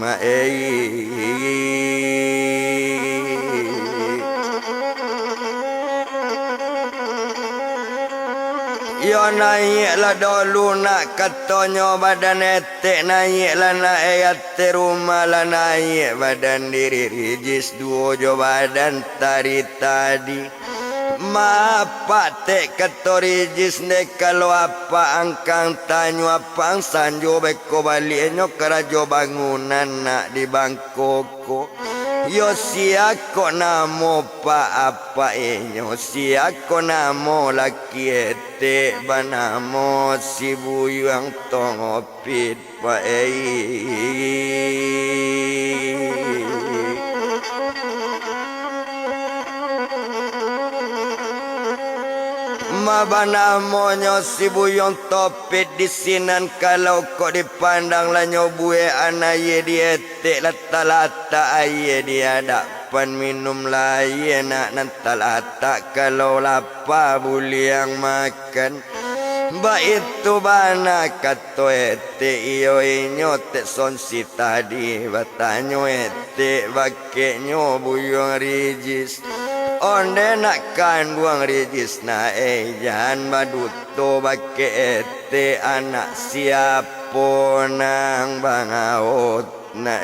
yo naiklah dulu nak katonyo badan etek naiklah naik rumah lah naik badan diri rijis duo jo badan tadi Mapak tek kato rijis ne kalau apa angkang tanyo apa ang sanjo beko balik nyo kerajo bangunan nak di Bangkoko yo siako namo pa apa enyo siako namo laki ete banamo si buyang tongopit pa mabana monyo si buyong topet di sinan kalau kok dipandang lah nyobue anaye diete lata-lata aye dia dapan minum laye nak nantalata kalau lapa buliang makan ba itu bana kato ete iyo inyo te sonsi tadi batanyo ete bake nyo buyong rijis onde nak kanduang rijis na jangan baduto bake ete anak siapo nang bangaot na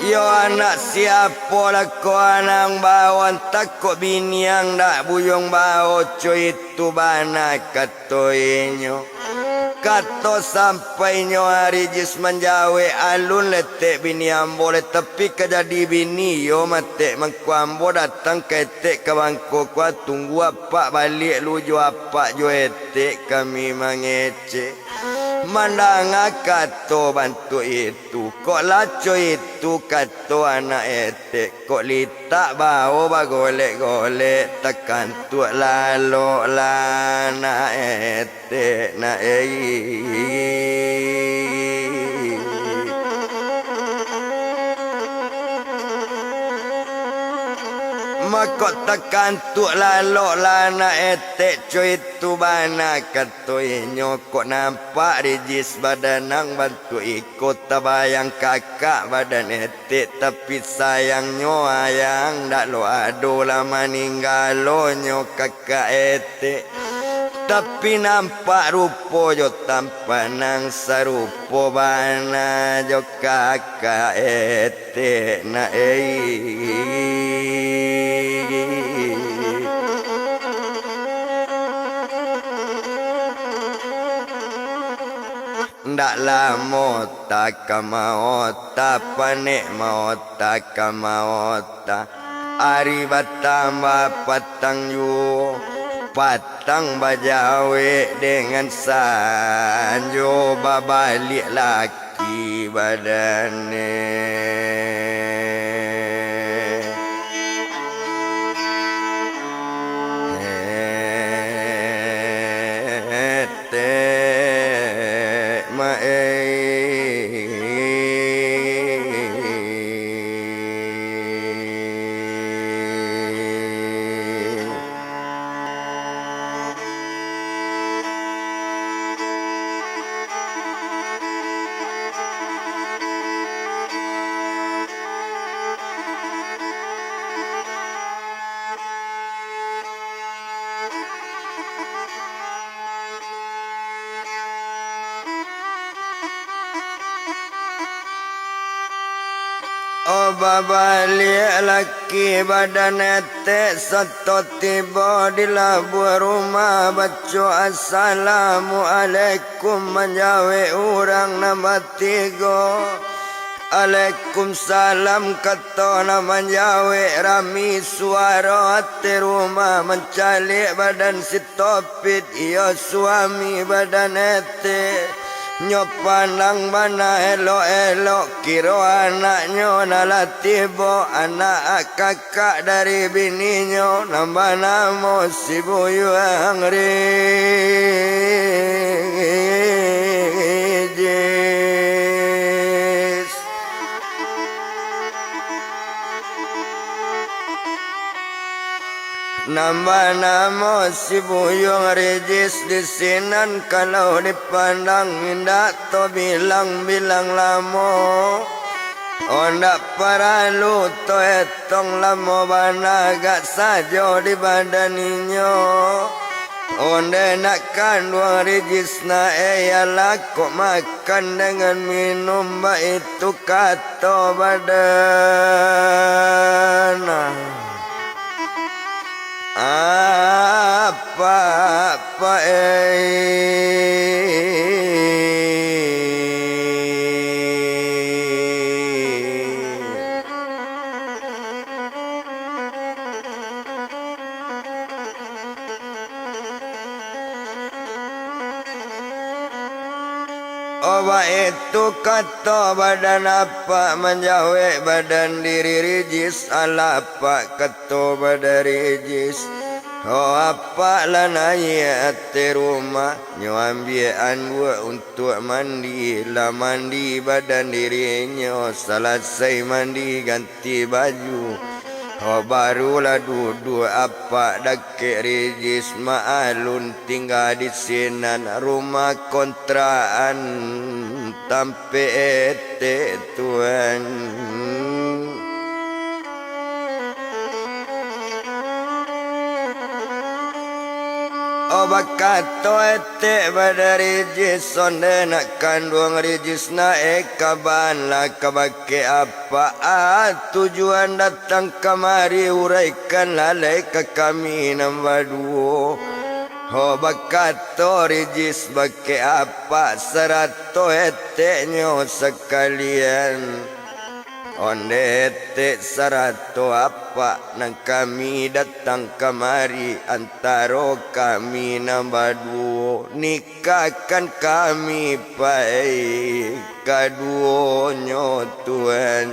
yo anak siapo lako anang bawan takut biniang dak buyong bao coy itu bana kato inyo kato sampai nyo rijis menjawe alun letek bini ambo le tapi kejadi bini yo mate mangkuambo datang ke etek ke Bangko kwa tunggu apa balik lujo apa jo etek kami mangece mandang kato bantu itu kok laco itu kato anak etek kok litak bau bagolek-golek tekan tuak lalo lana etek na kok tekan tu lalok lana etek coy tu bana katoi nyokok nampak rijis badanang bantu ikut tabayang kakak badan etek tapi sayangnya ayang dak lo ado lama ninggalo kakak etek tapi nampak rupo jo tanpa nang sarupo bana jo kakak ete na ndak lamo tak kamaota panek maota kamaota ari batamba patang yu patang bajawe dengan sanjo babalik laki badane balik laki badan etek satu tiba di labuh rumah baca assalamualaikum menjawe orang nama tiga Waalaikumsalam kata nama jawe rami suara hati rumah mencalik badan si topit iya suami badan etek nyopandang mana elok-elok kiro anaknya nala tiba anak kakak dari bininya nambah nama si buyang rijis nambah nama si buyung rijis di sinan kalau dipandang indah to bilang-bilang lama ondak paralu to etong lama banagat saja di badaninya onde nak kandung rijis na ialah kok makan dengan minum baik itu kata badan apa Oba itu kata badan apa menjawe badan diri rijis ala apa kata badan rijis oh apa lana hati rumah nyambian gua untuk mandi lah mandi badan dirinya selesai mandi ganti baju oh barulah duduk apa dakik rijis maalun tinggal di sinan rumah kontraan tampe ete tuan bakato ete pada rijis sonde nak kandung rijis naik kaban lah kabake apa tujuan datang kemari uraikan lalai ke kami nombor dua bakato rijis bake apa serato ete nyo sekalian onde ete serato apa nang kami datang kemari antara kami nombor dua nikahkan kami pai kaduonyo Tuhan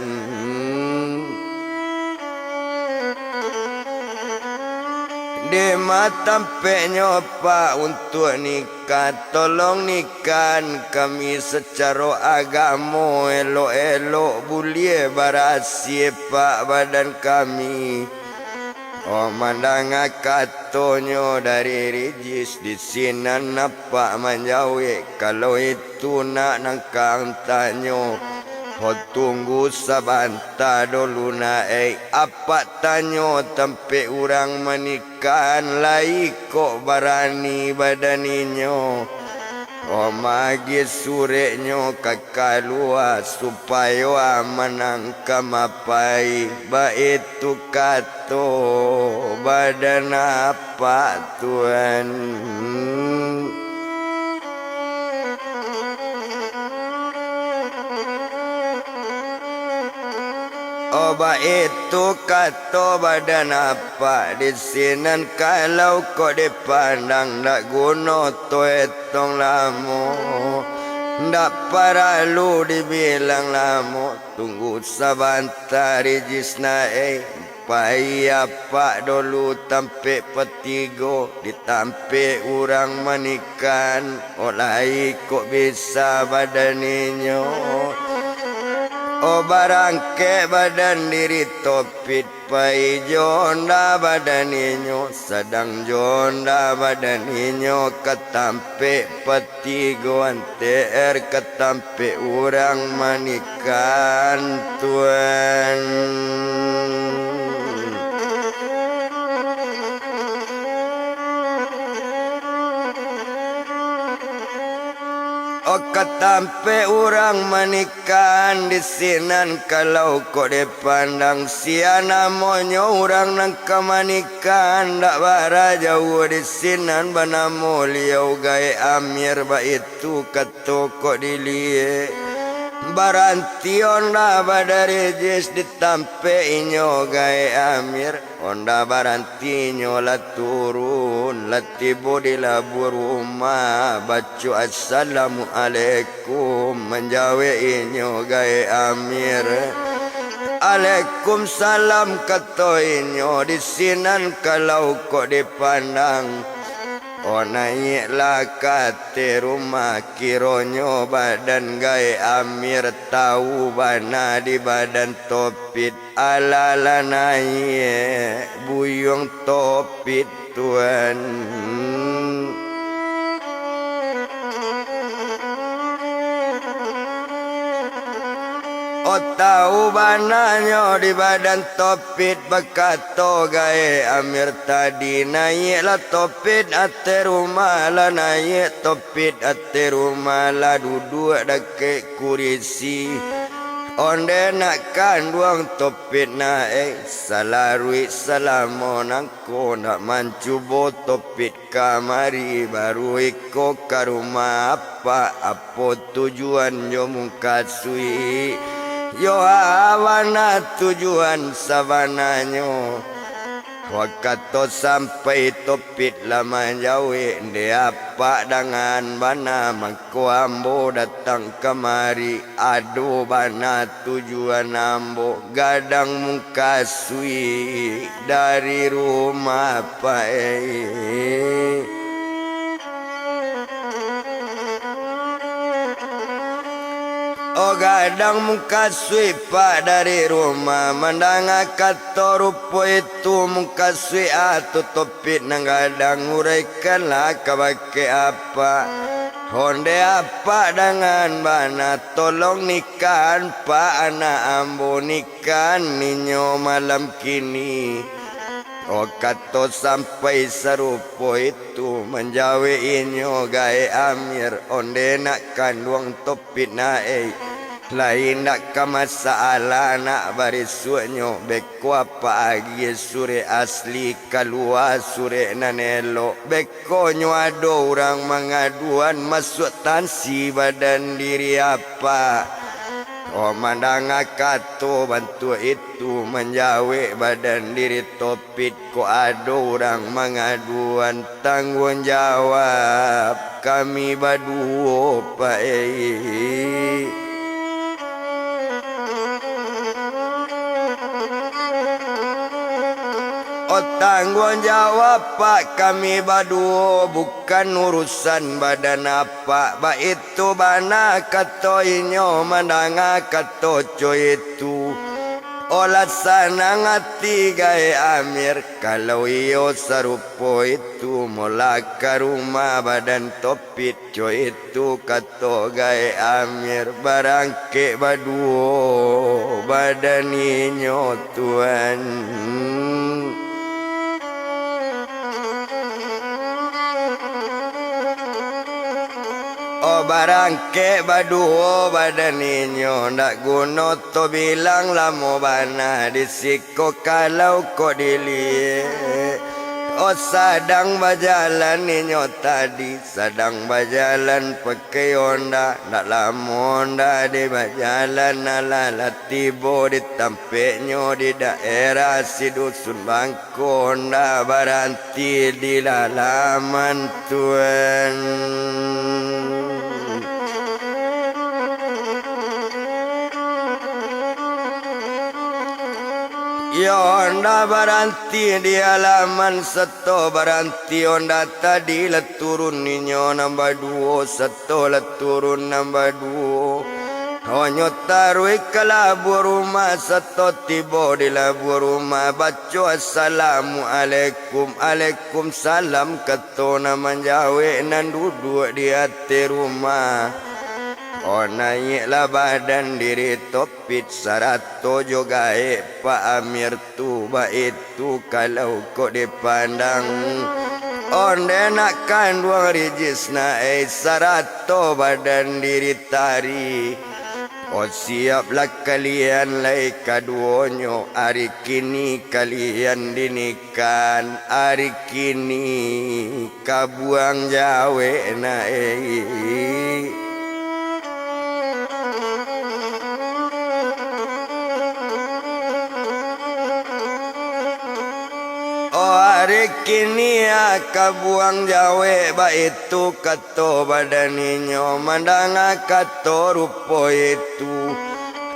di mata penyopa untuk nikah tolong nikahkan kami secara agama elok-elok boleh berhasil pak badan kami Oh mandanga katonyo dari rijis di sinan napa manjawi kalau itu nak nangkang tanyo. Ho tunggu sabanta dulu na apa tanyo tempe urang manikan lai kok barani badaninyo. O magi surenyo kakalua supaya menang kamapai baitu kato badan apa Tuhan. Oba itu kato badan apa di sinan kalau kau dipandang ndak guna to etong lamu ndak paralu dibilang lamu tunggu sabanta rijisna pai apa dulu tampe petigo ditampe urang manikan olai kok bisa badaninyo. O barangke badan diri topit pai jonda badaninyo sedang jonda badaninyo ketampe petigo anter ketampe urang manikan Tuhan. O ketampe urang manikan di sinan kalau kau dipandang siana monyo urang nang kemanikan dak bara jauh di sinan bana mulia gai amir ba itu keto kok dilie baranti onda badari jis ditampe inyo gai amir onda baranti nyo la turun latibo di labur rumah bacu assalamu alaikum menjawe inyo gai amir alaikum salam kato inyo di sinan kalau kok dipandang. O naiklah kate rumah kironyo badan gai amir tahu bana di badan topit alala naik buyung topit Tuhan. O tahu bananyo di badan topit bakato gai amir tadi naiklah topit ate rumah lah naik topit ate rumah lah duduk dake kurisi onde nak kanduang topit naik salarui salamon aku nak mancubo topit kamari baru iko ke rumah apa tujuan yo mungkasui yo awana tujuan sabananyo wakato sampai topit lama jauh de apa dengan bana mangko ambo datang kemari aduh bana tujuan ambo gadang muka sui dari rumah apa O gadang muka sui pak dari rumah mandanga kato rupo itu muka sui atu topit nang gadang uraikanlah kabake apa honde apa dengan bana tolong nikahan pak anak ambo nikahan ninyo malam kini. O kato sampai serupo itu menjawe inyo gai amir onde nak kanduang topit naik lain nak ke masalah nak barisuknyo beko apa agi sure asli keluar sure nanelo beko nyo ado orang mengaduan masuk tansi badan diri apa. O mandanga kato bantu itu menjawe badan diri topit ko ada orang mengaduan tanggung jawab kami badu pak O tanggung jawab pak kami badu bukan urusan badan apa ba itu bana kato inyo mandanga kato co itu Olah sanang hati gaya Amir, kalau iyo sarupo itu mula ke rumah badan topit co itu kato gaya Amir barangke baduo badan inyo tuan. Oh barangke baduo badan inyo ndak guno to bilang lamo bana disiko kalau ko dilie. Oh sadang bajalan inyo tadi sadang bajalan pakai Honda ndak lamo Honda di bajalan ala tibo di tampeknyo di daerah si dusun Bangko Honda baranti di lalaman tuan. Honda baranti di halaman seto baranti Honda tadi leturun ninyo nambah duo seto leturun nambah duo. Honyo tarui ke labu rumah seto tibo di labu rumah baca assalamualaikum alaikum salam ketona manjawe nan duduk di hati rumah. Oh naiklah badan diri topit sarato juga Pak Amir tu baik tu kalau kok dipandang. Onde nakkan dua rijis naik sarato badan diri tari. Oh siaplah kalian lai kaduonyo hari kini kalian dinikan hari kini kabuang jawe naik. Hari kini kabuang jawe ba itu kato badaninyo mandang kato rupo itu.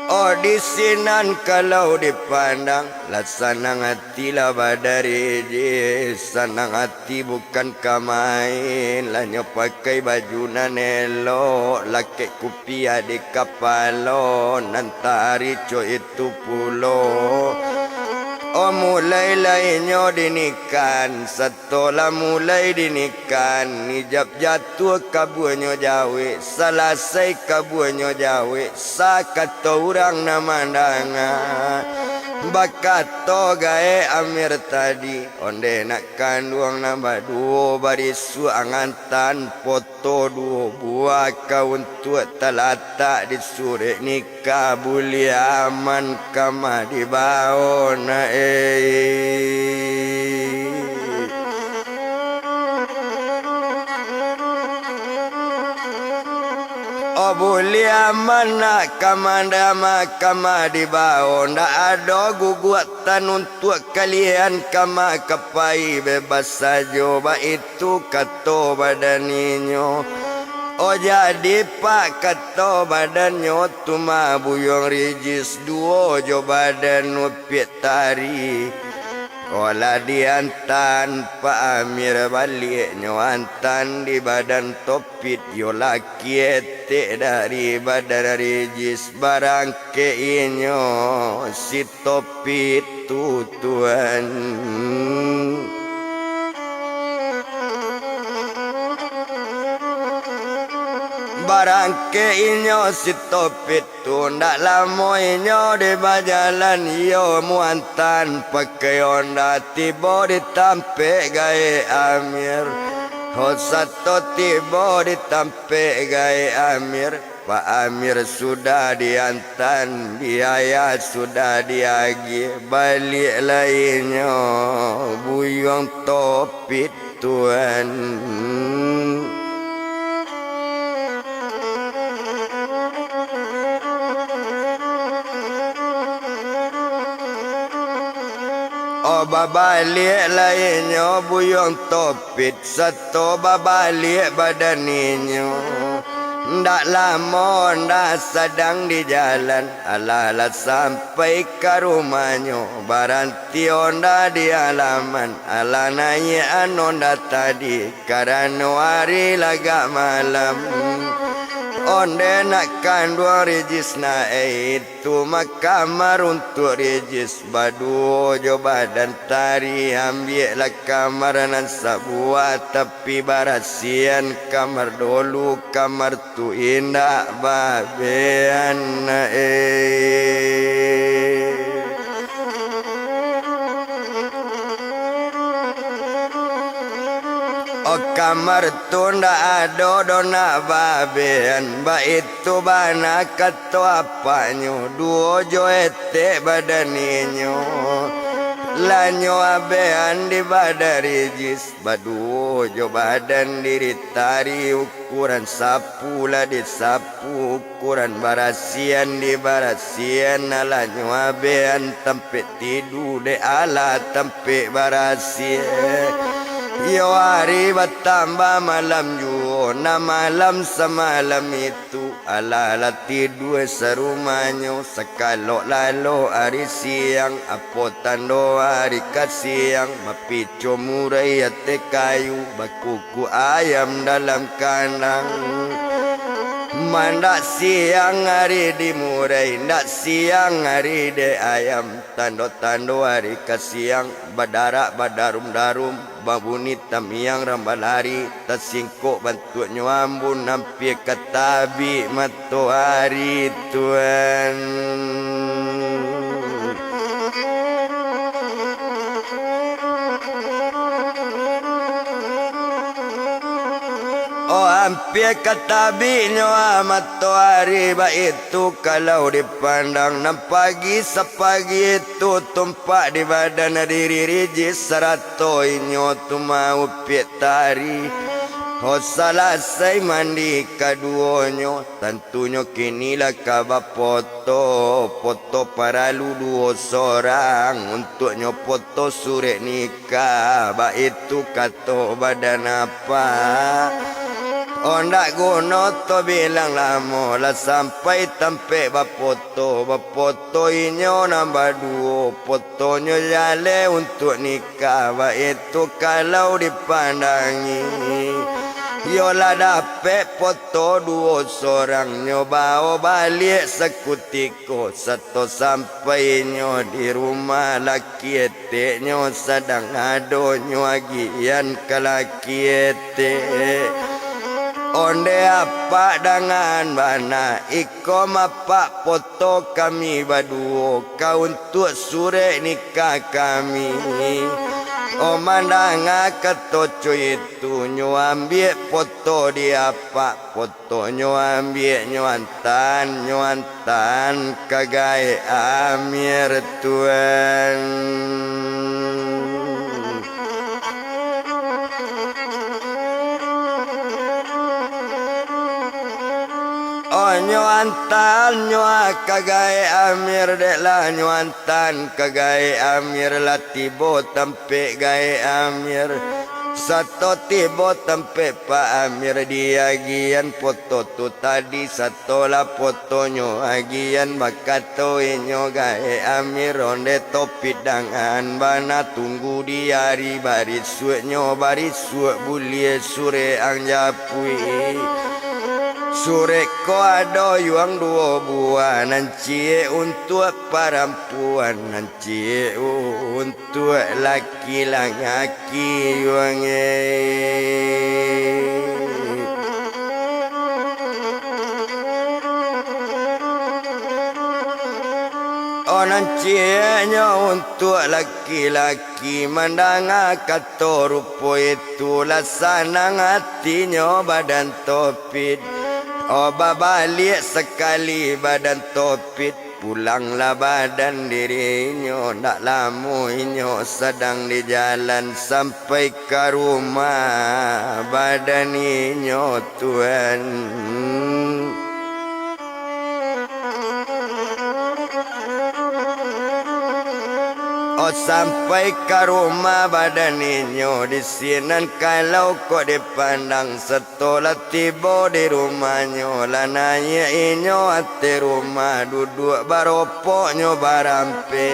Oh disinan kalau dipandang lah sanang hati lah badari sanang hati bukan kamain lah nyo pakai baju nanelo lake kupia di kapalo nantari co itu pulo. Oh mulai lainnya dinikan setelah mulai dinikan hijab jatuh kabuanyo jawe selesai kabuanyo jawe sakata orang namandanga bakato gae Amir tadi onde nak kanduang nambah duo barisu angantan foto duo buah kaun tua telata di sore nikah buli aman kama di bawah Oh boleh aman nak kamanda mahkamah di bawah ndak ada gugatan untuk kalian kama kapai bebas saja ba itu kato badaninyo. Oh jadi pak kato badannya tuma buyong rijis duo jo badan upit tari. Olah diantan Pak Amir baliknya antan di badan topit yo laki etek dari badan rijis barang keinyo si topit tuan. Barangke inyo si topit tu ndak lamo inyo di bajalan yo muantan pakai Honda tiba ditampe gae Amir. Ho satu tiba ditampe gae Amir. Pak Amir sudah diantan biaya sudah diagi balik lainnya buyong topit tuan. Oh babalik lainnya buyong topit satu babalik badaninyo. Ndak lama ndak sedang di jalan ala sampai ke rumahnya baranti Honda di halaman ala naik Honda tadi karena hari lagak malam. Onde nak kandua rijis na itu makamar untuk rijis badu jo badan tari ambil kamar nan sebuah tapi barasian kamar dulu kamar tu indah babean kamar tunda ado dona babean ba itu bana kato apanyo duo jo ete badaninyo lanyo abean di badarijis badu jo badan diri tari ukuran sapu lah di sapu ukuran barasian di barasian lanyo abean tempe tidu de ala tempe barasian yo hari bertambah malam juga na malam semalam itu ala tidur serumanyo sekalo lalo hari siang apo tando hari kasiang mapico murai ate kayu bakuku ayam dalam kandang mandak siang hari dimurai ndak siang hari de ayam tando-tando hari kasiang badarak badarum-darum babuni tamiang rambalari tasingkok bantu nyuambun nampi katabi matahari Tuhan oh hampir katabi nyo matahari ba itu kalau dipandang nam pagi sepagi itu tumpak di badan diri rijis serato inyo tu mau pietari oh selesai mandi kaduonyo tentunya kinilah kaba foto para luduo seorang untuk nyopoto sure nikah ba itu kato badan apa ondak gono to bilang lamo lah sampai tempe bapoto inyo nambah duo fotonyo jale untuk nikah ba itu kalau dipandangi yola dapet foto dua seorang nyoba balik sekutiko satu sampai nyo di rumah laki ete nyo sedang ado nyo agian ke laki ete onde apa dengan bana ikom apa foto kami baduo kau untuk sure nikah kami oh mandanga ketoco itu nyo ambil foto di apa foto nyo ambil nyuantan kagai amir Tuhan nyuantan kagai amir dek lah nyuantan kagai amir lah tibo tempe gai amir satu tibo tempe pak amir dia agian foto tu tadi satu lah fotonyo agian bakato inyo gai amir onde topi dangan bana tunggu di hari baris sueknyo baris suek bulie sure ang japui sure ko ado yuang dua buah nancie untuk perempuan nancie untuk laki-laki yuang oh nancie nyo untuk laki-laki mandang kato rupo itu lasana hatinya badan topit oh balik sekali badan topit pulanglah badan dirinya nak lama inyo sedang di jalan sampai ke rumah badan inyo Tuhan oh sampai ke rumah badan inyo di sinan kalau kok dipandang setelah tiba di rumahnya lah nanya inyo ate rumah duduk baropoknya barampe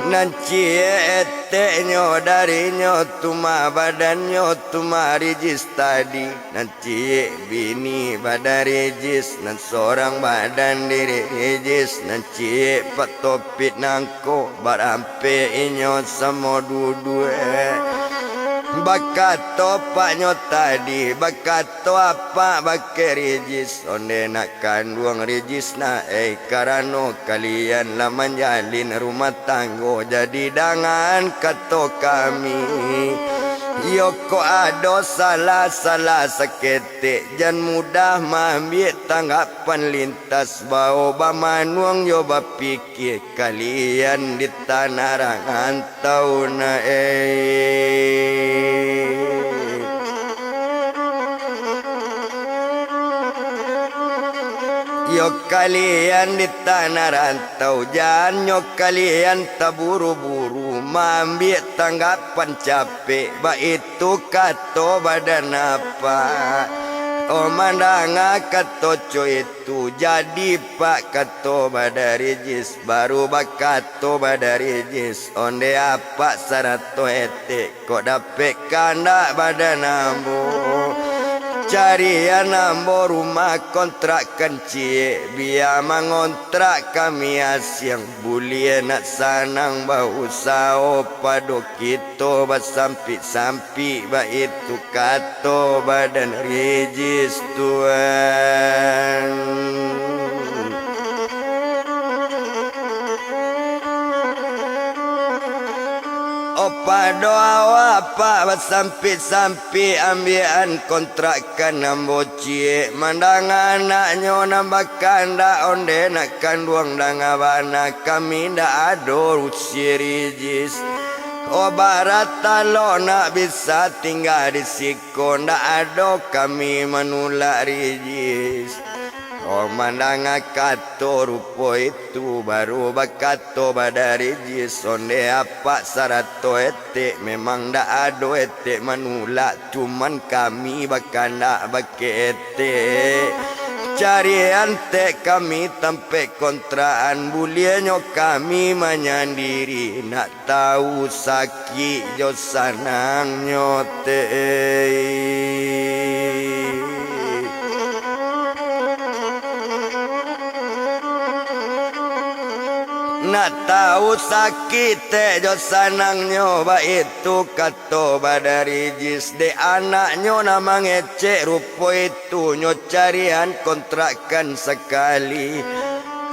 Nanci ete nyo dari nyo tuma badan nyo tuma rijis tadi. Nanci bini badan rijis nan seorang badan diri rijis. Nanci patopit nangko barampe inyo samo dudue. Bakato paknyo tadi bakato apa bake rijis onde nak kandung rijis na karano kalian lah menjalin rumah tanggo jadi dangan kato kami Yoko ado salah sekete jan mudah mambil tanggapan lintas bau bamanuang yo bapikir kalian di tanah rangantau na Yo kalian di tanah rantau jangan yo kalian taburu-buru mambil tanggapan capek ba itu kato badan apa oh mandanga kato coy itu jadi pak kato badarijis baru bakato badarijis onde apa sarato ete kok dapet kanda badan ambo carian ambo rumah kontrakan cie biar mengontrak kami asyang bulie nak sanang bau sao pado kito basampi-sampi ba itu kato badan rijis Tuhan Opa doa apa basampi-sampi ambian kontrakan nambo cie mandang anaknya nambah kanda onde nak kandung dangabana kami nda ado usirijis oh barat talo nak bisa tinggal di siko nda ado kami menulak rijis oh mandang kato rupo itu baru bakato badarijis onde apa sarato ete memang ndak ado ete manulak cuman kami bakal ndak bake ete cari ante kami tempe kontraan bulienyo kami menyandiri nak tahu sakit jo sanang nyote nak tahu sakit jo sanang nyoba itu kato badarijis de anaknya nama ngecek rupo itu nyo carian kontrakan sekali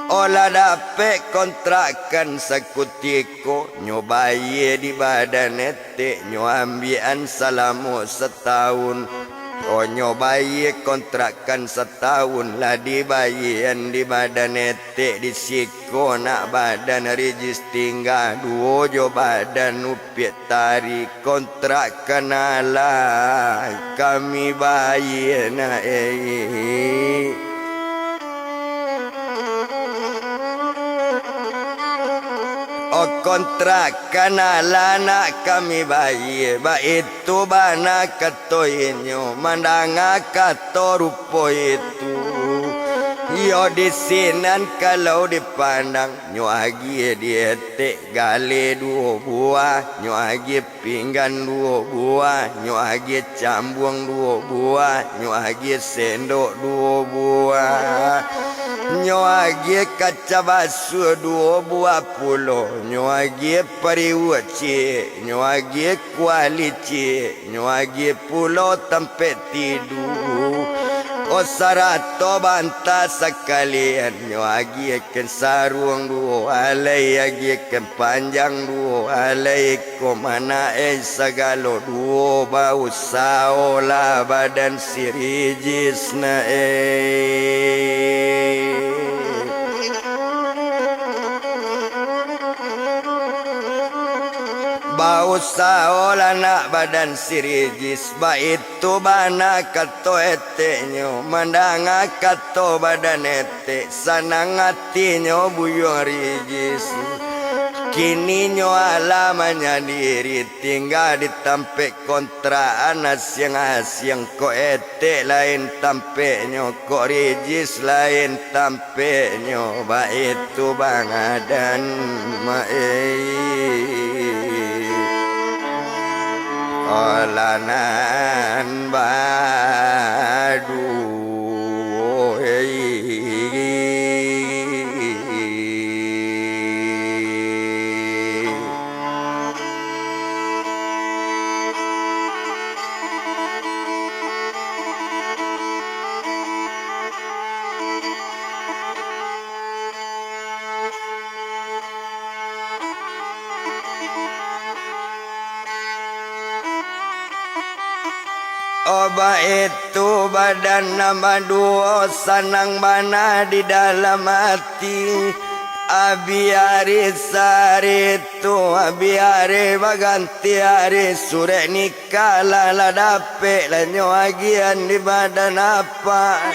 olah dapet kontrakan sekutiko nyo bayi di badan ete nyo ambian salamu setahun oh nyo bayi kontrakan setahun lah dibayian di badan ete di siko nak badan rijis tinggal duo jo badan upiat tari kontrakan alai kami bayi na oh kontrakan alana kami bayi ba itu bana kato inyo mandanga kato rupo itu yo di sinan kalau dipandang nyo agi diete gale dua buah nyo agi pinggan dua buah nyo agi cambung dua buah nyo agi sendok dua buah nyo agi kaca basuh dua buah pulo nyo agi periwat cie nyo agi kuali cie nyo agi pulo tempat tidur oh sarato banta sekalian nyo agi ken sarung duo alai agi ken panjang duo alai ko mana sagalo duo bau saola badan sirijis na bau saola nak badan sirijis ba itu bana kato ete nyo mandanga kato badan ete sanang hati nyo buyong rijis Kini nyo alamanya diri tinggal di tampe kontra asyang ko ete lain tampe nyo ko rijis lain tampe nyo ba itu bangadan olanan badu Oba itu badan nama duo sanang bana di dalam hati. Abiari saritu abiari baganti hari sore nikah lala dape lanyo agian di badan apa.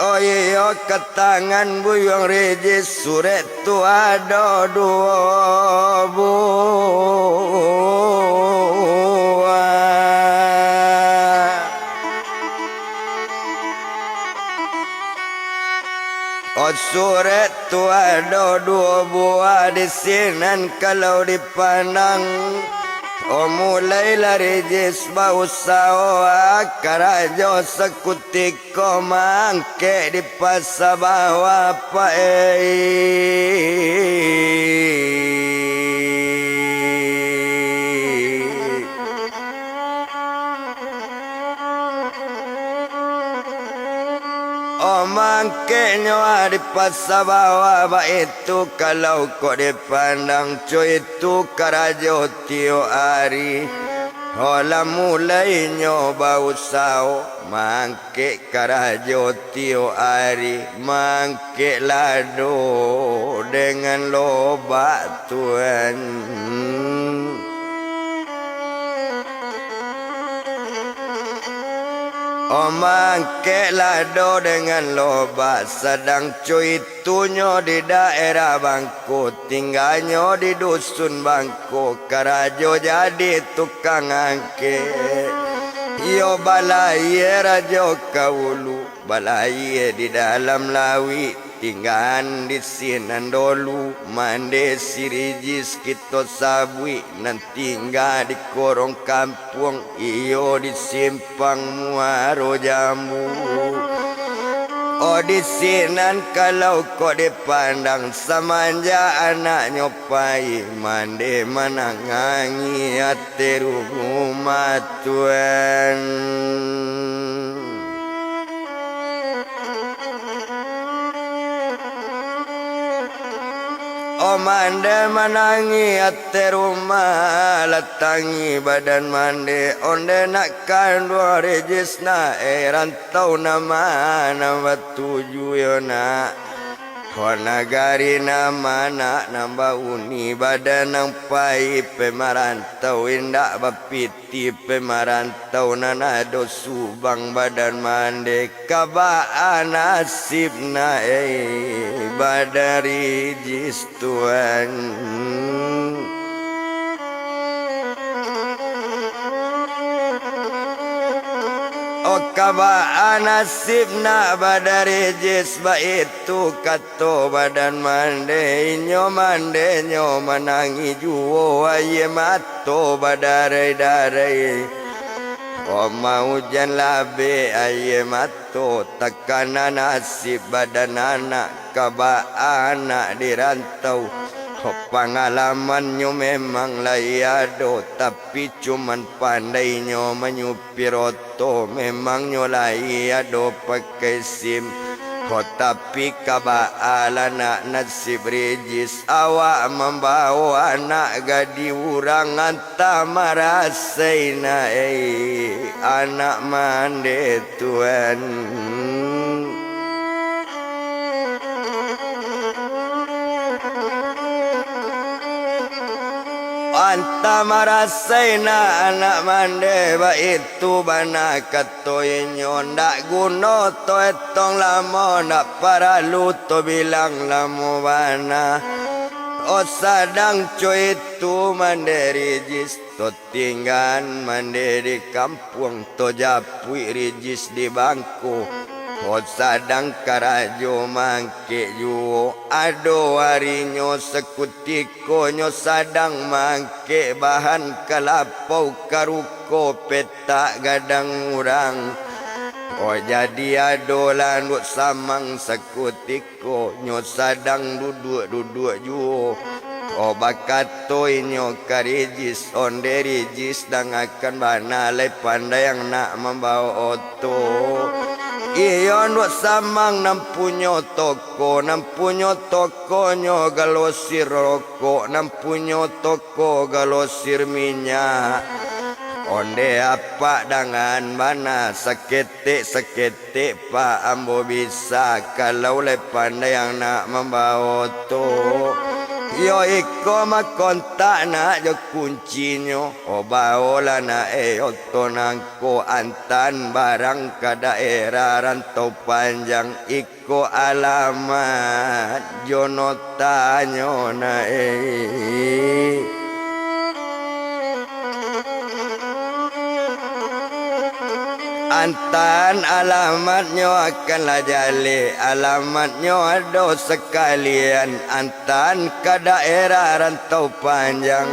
Oh iyo ketangan buyong rejis sore tu ada dua sore tu ada dua buah di sinan kalau dipandang. Oh mulai lari jis bau sawa karajo sekutik ko mangke di pasar bawah pa mangke nyawa di pasar bawah ba itu kalau kau dipandang cuy itu karajo tio hari. Hola mulai nyoba usau mangke karajo tio hari mangke lado dengan loba Tuhan. Mangke lado dengan loba sedang cuy tunyo di daerah Bangko tinggalnya di dusun Bangko karajo jadi tukang angke. Yo balai rajo kaulu balai di dalam lawi tinggal di sinan dolu mande sirijis kita sabui nan tinggal di korong kampung iyo di simpang muaro jamu. Oh di sinan kalau kau dipandang samanja anak nyopai mande menangangi hati rumah Tuhan. Oh mande menangi hati rumah latangi badan mande onde nak kandua rejis na rantau nama nama tuju yo na nagari nama nak nambah uni badan nang pai pemarantau indak bapiti pemarantau nanado subang badan mande kabaan nasib na badari jis Tuhan. Oh kabaan nasib na badari jis ba itu kato badan mande nyo manangi juo aye mato badare-dare. Oh mau hujan labe aye mato tekanan nasib badan anak kabaan anak dirantau. Oh pengalamannya memang layado tapi cuman pandainya menyupi roto memangnya layado pakai sim. Oh tapi kabaan anak nasib rejis awak membawa anak gadi urang anta marasaina anak mande Tuhan. Anta marasaina anak mande ba itu bana katoy nyo ndak guno to etong lamo ndak para luto bilang lamo bana. Oh sadang coy itu mandiri jis to tinggan mandiri kampung to japui rijis di bangku. Oh sadang karajo mangke ju ado warinyo sekutiko nyo sadang mangke bahan kalapau karuko peta gadang urang. Oh jadi adolan duk samang sekutiko nyo sadang duduk ju. Oh bakatoi nyo karijis onde rijis dan akan banalai pandai yang nak membawa oto. Iyo duk samang nampunyo toko nyo galosir rokok nampunyo toko galosir minyak. Onde apa dengan mana seketik pak ambo bisa kalau le pandai yang nak membawa tu. Yo iko makontak nak jo kuncinya. O baola na oto nangko antan barang ke daerah rantau panjang iko alamat jo notanyo na Antan alamatnya akanlah jali alamatnya ada sekalian antan ke daerah rantau panjang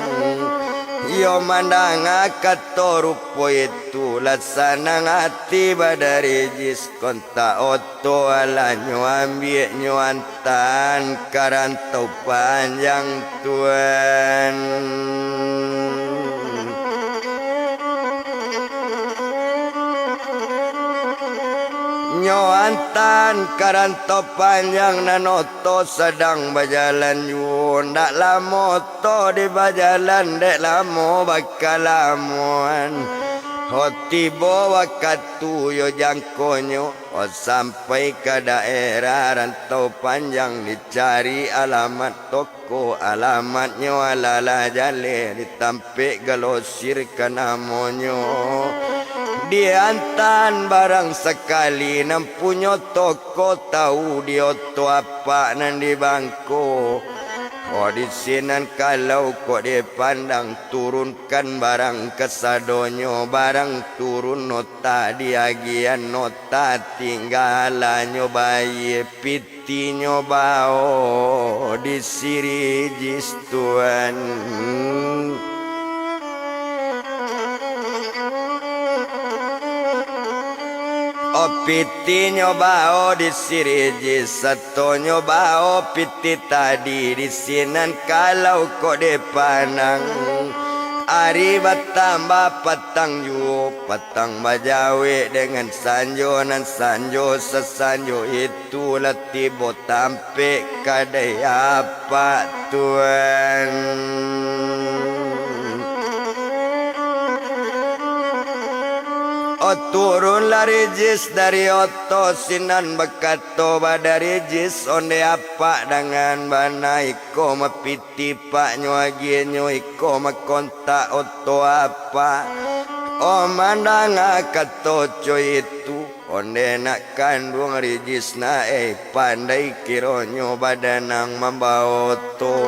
yo mandang akato rupo itu laksana ngati badari jis konta oto alanyo ambil nyo antan ke rantau panjang tuan. Nyo antan karanto panjang nanoto sedang berjalan yu ndak lamo to di berjalan dek lamo bakal lamuan hotibo wakatu yo jangkonyo sampai ke daerah rantau panjang dicari alamat toko alamatnya alala jale ditampik galosir ke namonyo. Diantan barang sekali nampunyo toko tahu dia to apa nan di bangko. Oh di sinan kalau kok dipandang turunkan barang kesadonyo barang turun nota diagian nota tinggalanyo bayi pitinyo bao di sirijis tuan. Piti nyobao di siriji satu nyobao piti tadi di sinan kalau kok dipanang ari batambah patang yu patang bajawe dengan sanjo nan sanjo sesanjo itu letibo tampe kadai apa tuan. O turun lari jis dari oto sinan bekato badari jis onde apa dengan bana iko mapiti pak nyuagi nyuiko makonta oto apa o mandang akato coy itu onde nak kandung rijis na pandai kironyo badanang membawa oto.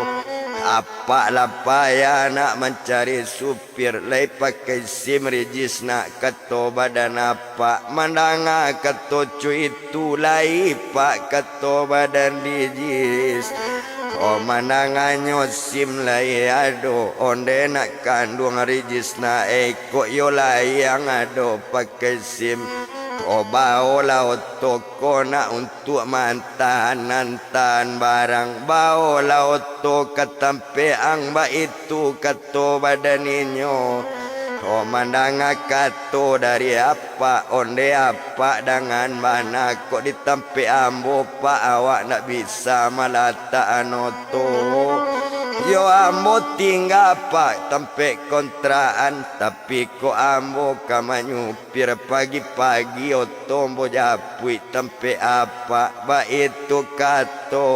Apa lah payah nak mencari supir lai pakai SIM rijis nak kato badan apa mandanga kato cuy itu lai pak kato badan rijis. Oh mandanganyo SIM lai ado onde nak kandung rijis na kok yo lai yang ado pakai SIM. Oh baola otoko nak untuk mantan nantan barang baola oto katampeang ba itu kato badaninyo. Oh mandang kato dari apa onde apa dengan mana kok ditampe ambo pak awak nak bisa malata anoto. Yo ambo tinggal pak tempe kontraan tapi kok ambo kamanyupir pagi-pagi otombo japui tempe apa ba itu kato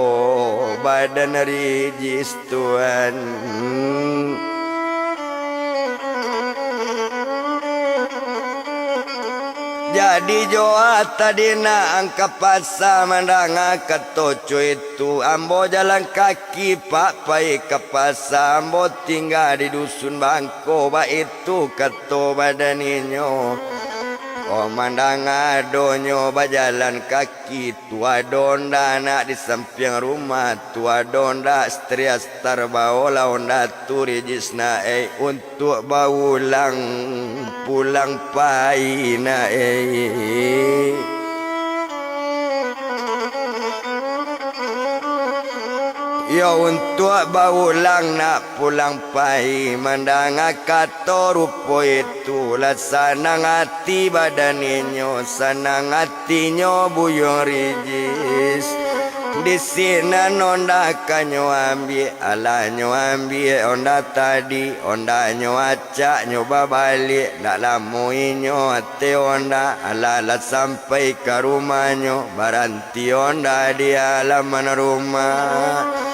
badan rijis tuan. jadi joa tadina angka pasa mandanga ketoco itu ambo jalan kaki pak pai ke pasa ambo tinggal di dusun bangko ba itu keto badaninyo mandang adonyo bajalan kaki tua donda anak di samping rumah tua donda stria star baola onda turijisna untuk baulang pulang paina ya untuk baulang nak pulang pai mandang kato rupo itu lah sanang hati badaninyo sanang hatinya buyong rijis di sini onda kanyo ambil alanyo ambil onda tadi onda nyo acak nyoba balik nak lamuinyo ate onda ala sampai ke rumahnya baranti onda di halaman rumah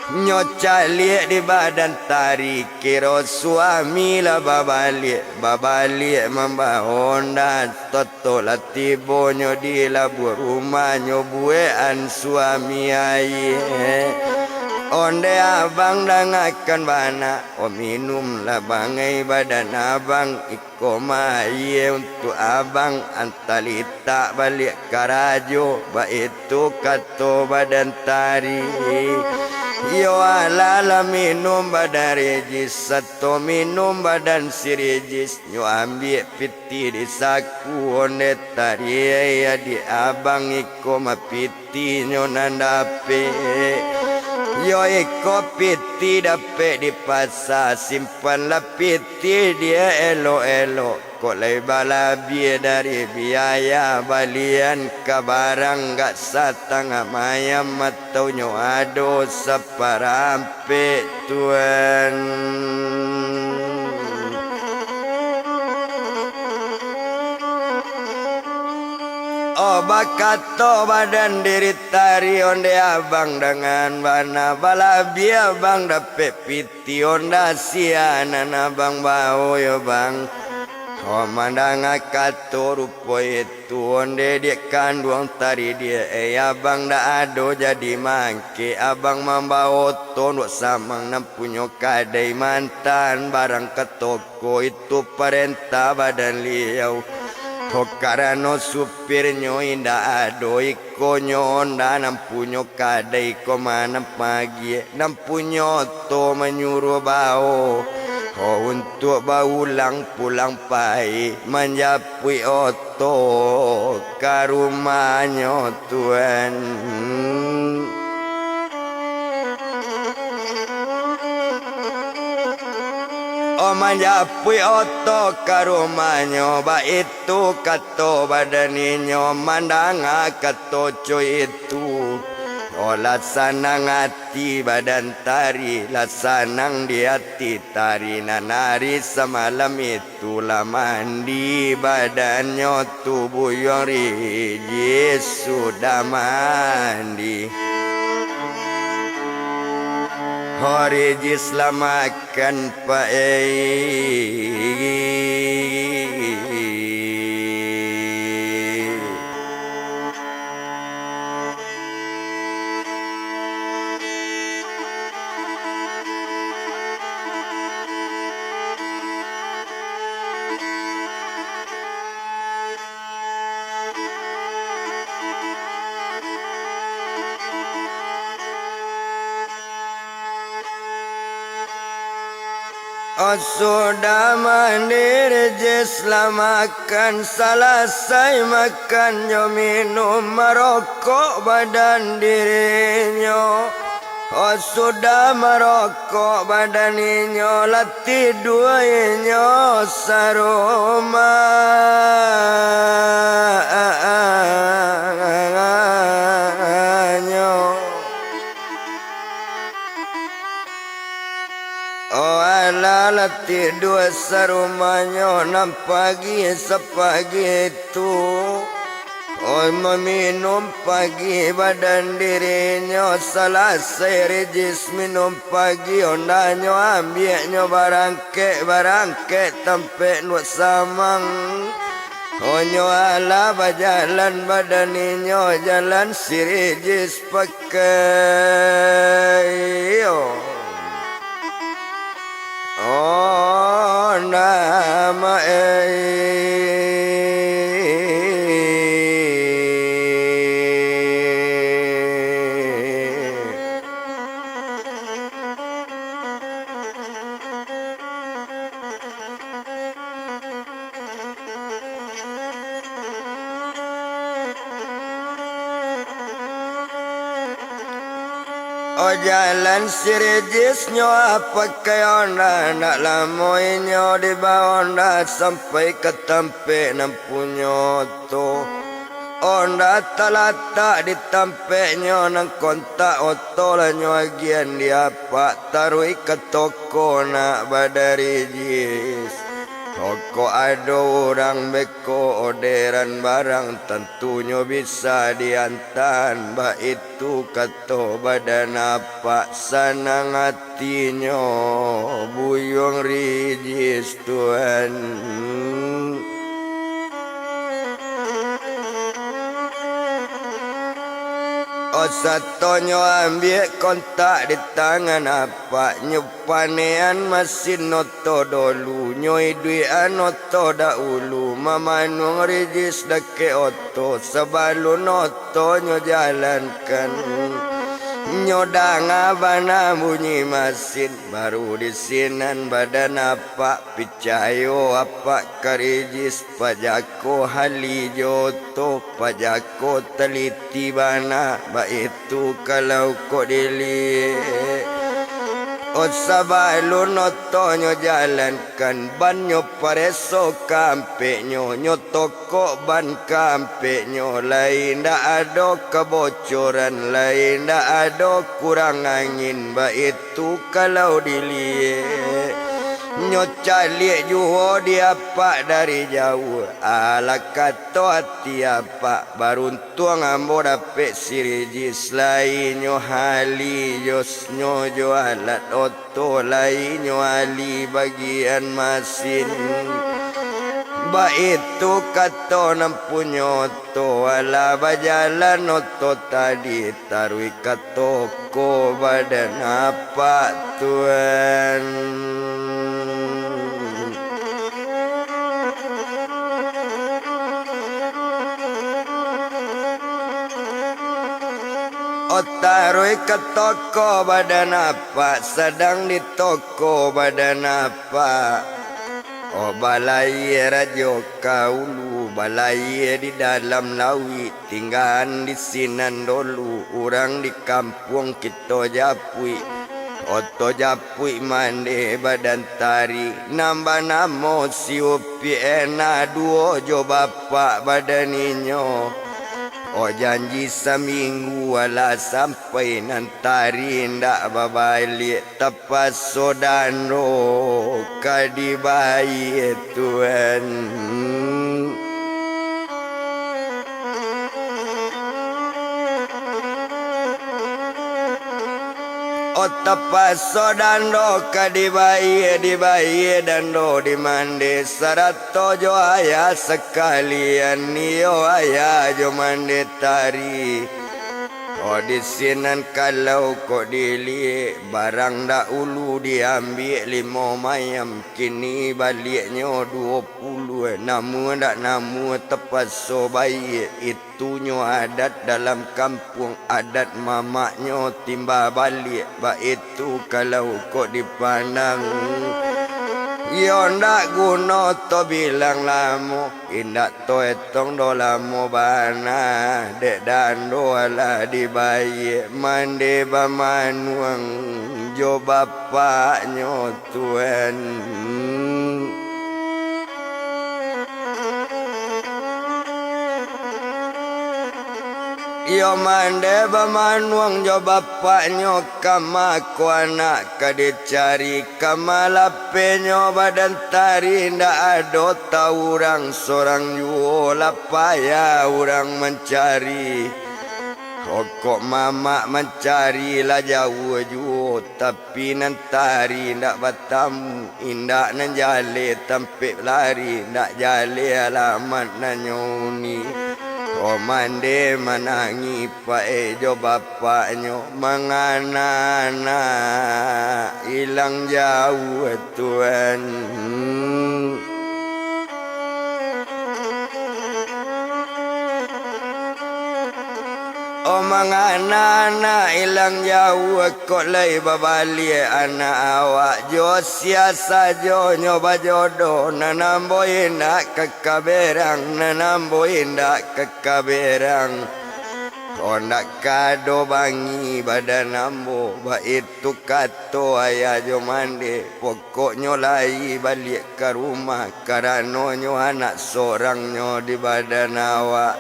nyocak liat di badan tarik kira suami lah babalik membawa onda toto lah tibonyo di labu rumahnya buean suami ayah onde abang dangakan bana minum lah bangai badan abang iko maye untuk abang antalita balik karajo ba itu kato badan tari yo alala minum badan regis satu minum badan si regis nyo ambil piti di saku onde tari ya di abang iko mapiti nyo nandape yo iko piti dapet di pasar simpan lah piti dia elo kok lebala biaya dari biaya balian ke barang gak satang mayam atau nyo ado separampe tuan bakato badan diri tari onde abang dengan bana balabi abang dapet piti onda sianan abang bau yo bang mandang kato rupo itu onde dia kandung tari dia abang dah ado jadi mangke abang membawa tonok samang nampunyo kadai mantan barang ke toko itu perintah badan liau karena supirnya indah ado ikonyo onda nampunyo kadai ko mana pagi nampunyo to menyuruh bau untuk baulang pulang pai menjapui oto ke rumahnya tuan menjapui oto ke rumahnya ba itu kato badaninyo mandang kato coy itu lasanang hati badan tari lasanang di hati tari nanari semalam itulah mandi badannya tubuh yang rijis sudah mandi Rijis lah makan sudah mandiri jes lah makan selesai makan yo minum merokok badan dirinya sudah merokok badaninyo lah tidurnya saroma tidur serumahnya enam pagi sepagi itu meminum pagi badan dirinya selesai rijis minum pagi ondanya ambilnya barangke tempe nuat samang Onyo ala bajalan badaninyo jalan sirijis pakai oh nama oh jalan sirijis nyo apa kaya onda nak lamoy nyo di onda sampai ke tempe nampunyo to onda talata di tempe nyo nang kontak oto lah nyo agian di apa tarui ke toko nak badarijis toko ada orang beko orderan barang tentunya bisa diantar mbak itu kata badan apa senang hatinya buyung rijis Tuhan. Oh satonyo ambil kontak di tangan apa nyupanean mesin noto dolu nyoi duian noto dahulu mama nung rijis dake oto sebalun noto nyo jalankan nyodang abana bunyi mesin baru disinan badan apa picayo apa karijis pajako halijoto pajako teliti bana ba itu kalau kok dilihat o sabalun noto nyo jalankan ban nyo pareso kampe nyo toko ban kampe nyo lain dak ada kebocoran lain dak ada kurang angin ba itu kalau dilihat nyo calik juho dia pak dari jauh ala kato hati apa baruntung ambo dapet sirijis lain nyo hali jos nyo jo alat oto lain nyo hali bagian masin ba itu kato nampunyo to ala bajalan oto tadi tarui katoko badan apa Tuhan. Otaroi ke toko badan apa sedang di toko badan apa oh balai rajo kaulu balai di dalam lawi tinggalan di sinan dulu orang di kampung kita japui oto japui mande badan tari nambah namo siupi ena duo jo bapak badaninyo oh janji seminggu wala sampai nantari ndak babalik tepat sodano kadibai Tuhan. Oh tepat sodano kadibai dibai dando dimande sarato jo ayah sekalian nio ayah jo mande tari oh disinan kalau kok dilihat barang dak ulu diambil 5 mayam kini baliknya 20 namun dak namun tepat so baik itunya adat dalam kampung adat mamaknya timba balik ba itu kalau kok dipandang yo ndak guna to bilang lamo indak to etong do lamo bana dek dando ala dibayi mande bamanuang jo bapaknya Tuhan. Yo mande bamanuang jo bapaknya kama ko anak kadicari kama lapenyo badan tari ndak ada tahu orang sorang yo lapaya orang mencari Kok mama mencarilah jauh jauh tapi nantari ndak batamu indak nan jale tempe lari ndak jale alamat nanyoni mande manangi paejo bapaknyo mangana ilang jauh Tuhan. Mangana ilang jauh kok lay babali anak awak jo siasa jo nyoba jodoh nanambo indak kekaberang nanambo indak kekaberang kondak kado bangi badan ambo ba itu kato ayah jo mande pokoknya lay balik ke rumah karena nyo anak seorangnya di badan awak.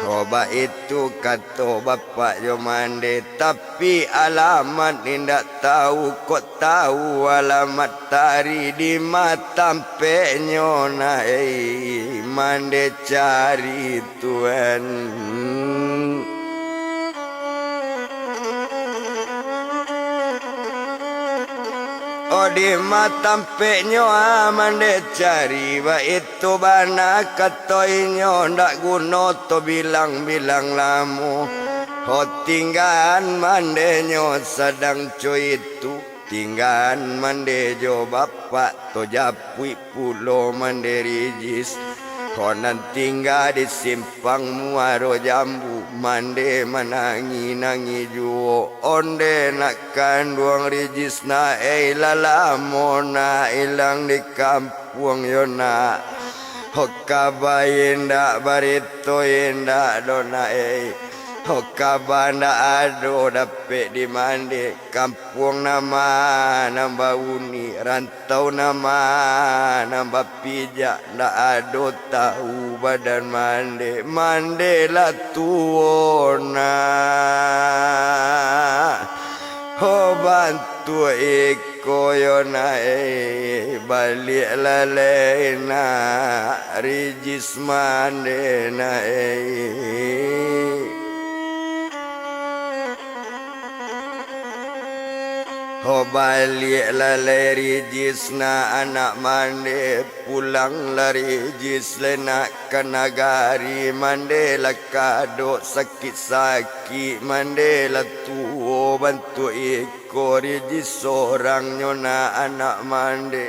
Coba itu kata bapak jo mande tapi alamat indak tahu kok tahu alamat tari di matampe nyona mande cari Tuhan. Di matampe nyo mande cari ba itu bana katoinyo ndak guno to bilang-bilang lamu tinggan mande nyo sadang cuy itu tinggan mande jo bapak to japui pulo mande rijis konan tinggal di simpang muaro jambu mande manangi nangi juo onde nak kanduang rijis na lalamona ilang di kampung yona hokaba indak barito indak dona hokaba ndak ado dapet di mande kampung nama nambah uni rantau nama nambah pijak ndak ado tahu badan mande mande lah tuona bantu iko yona balik lalena rijis mande na balik lalai rijis na anak mande pulang lari rijis lenak ke nagari mande lah kado sakit-sakit mande lah tuo bantu iko rijis seorang nyona anak mande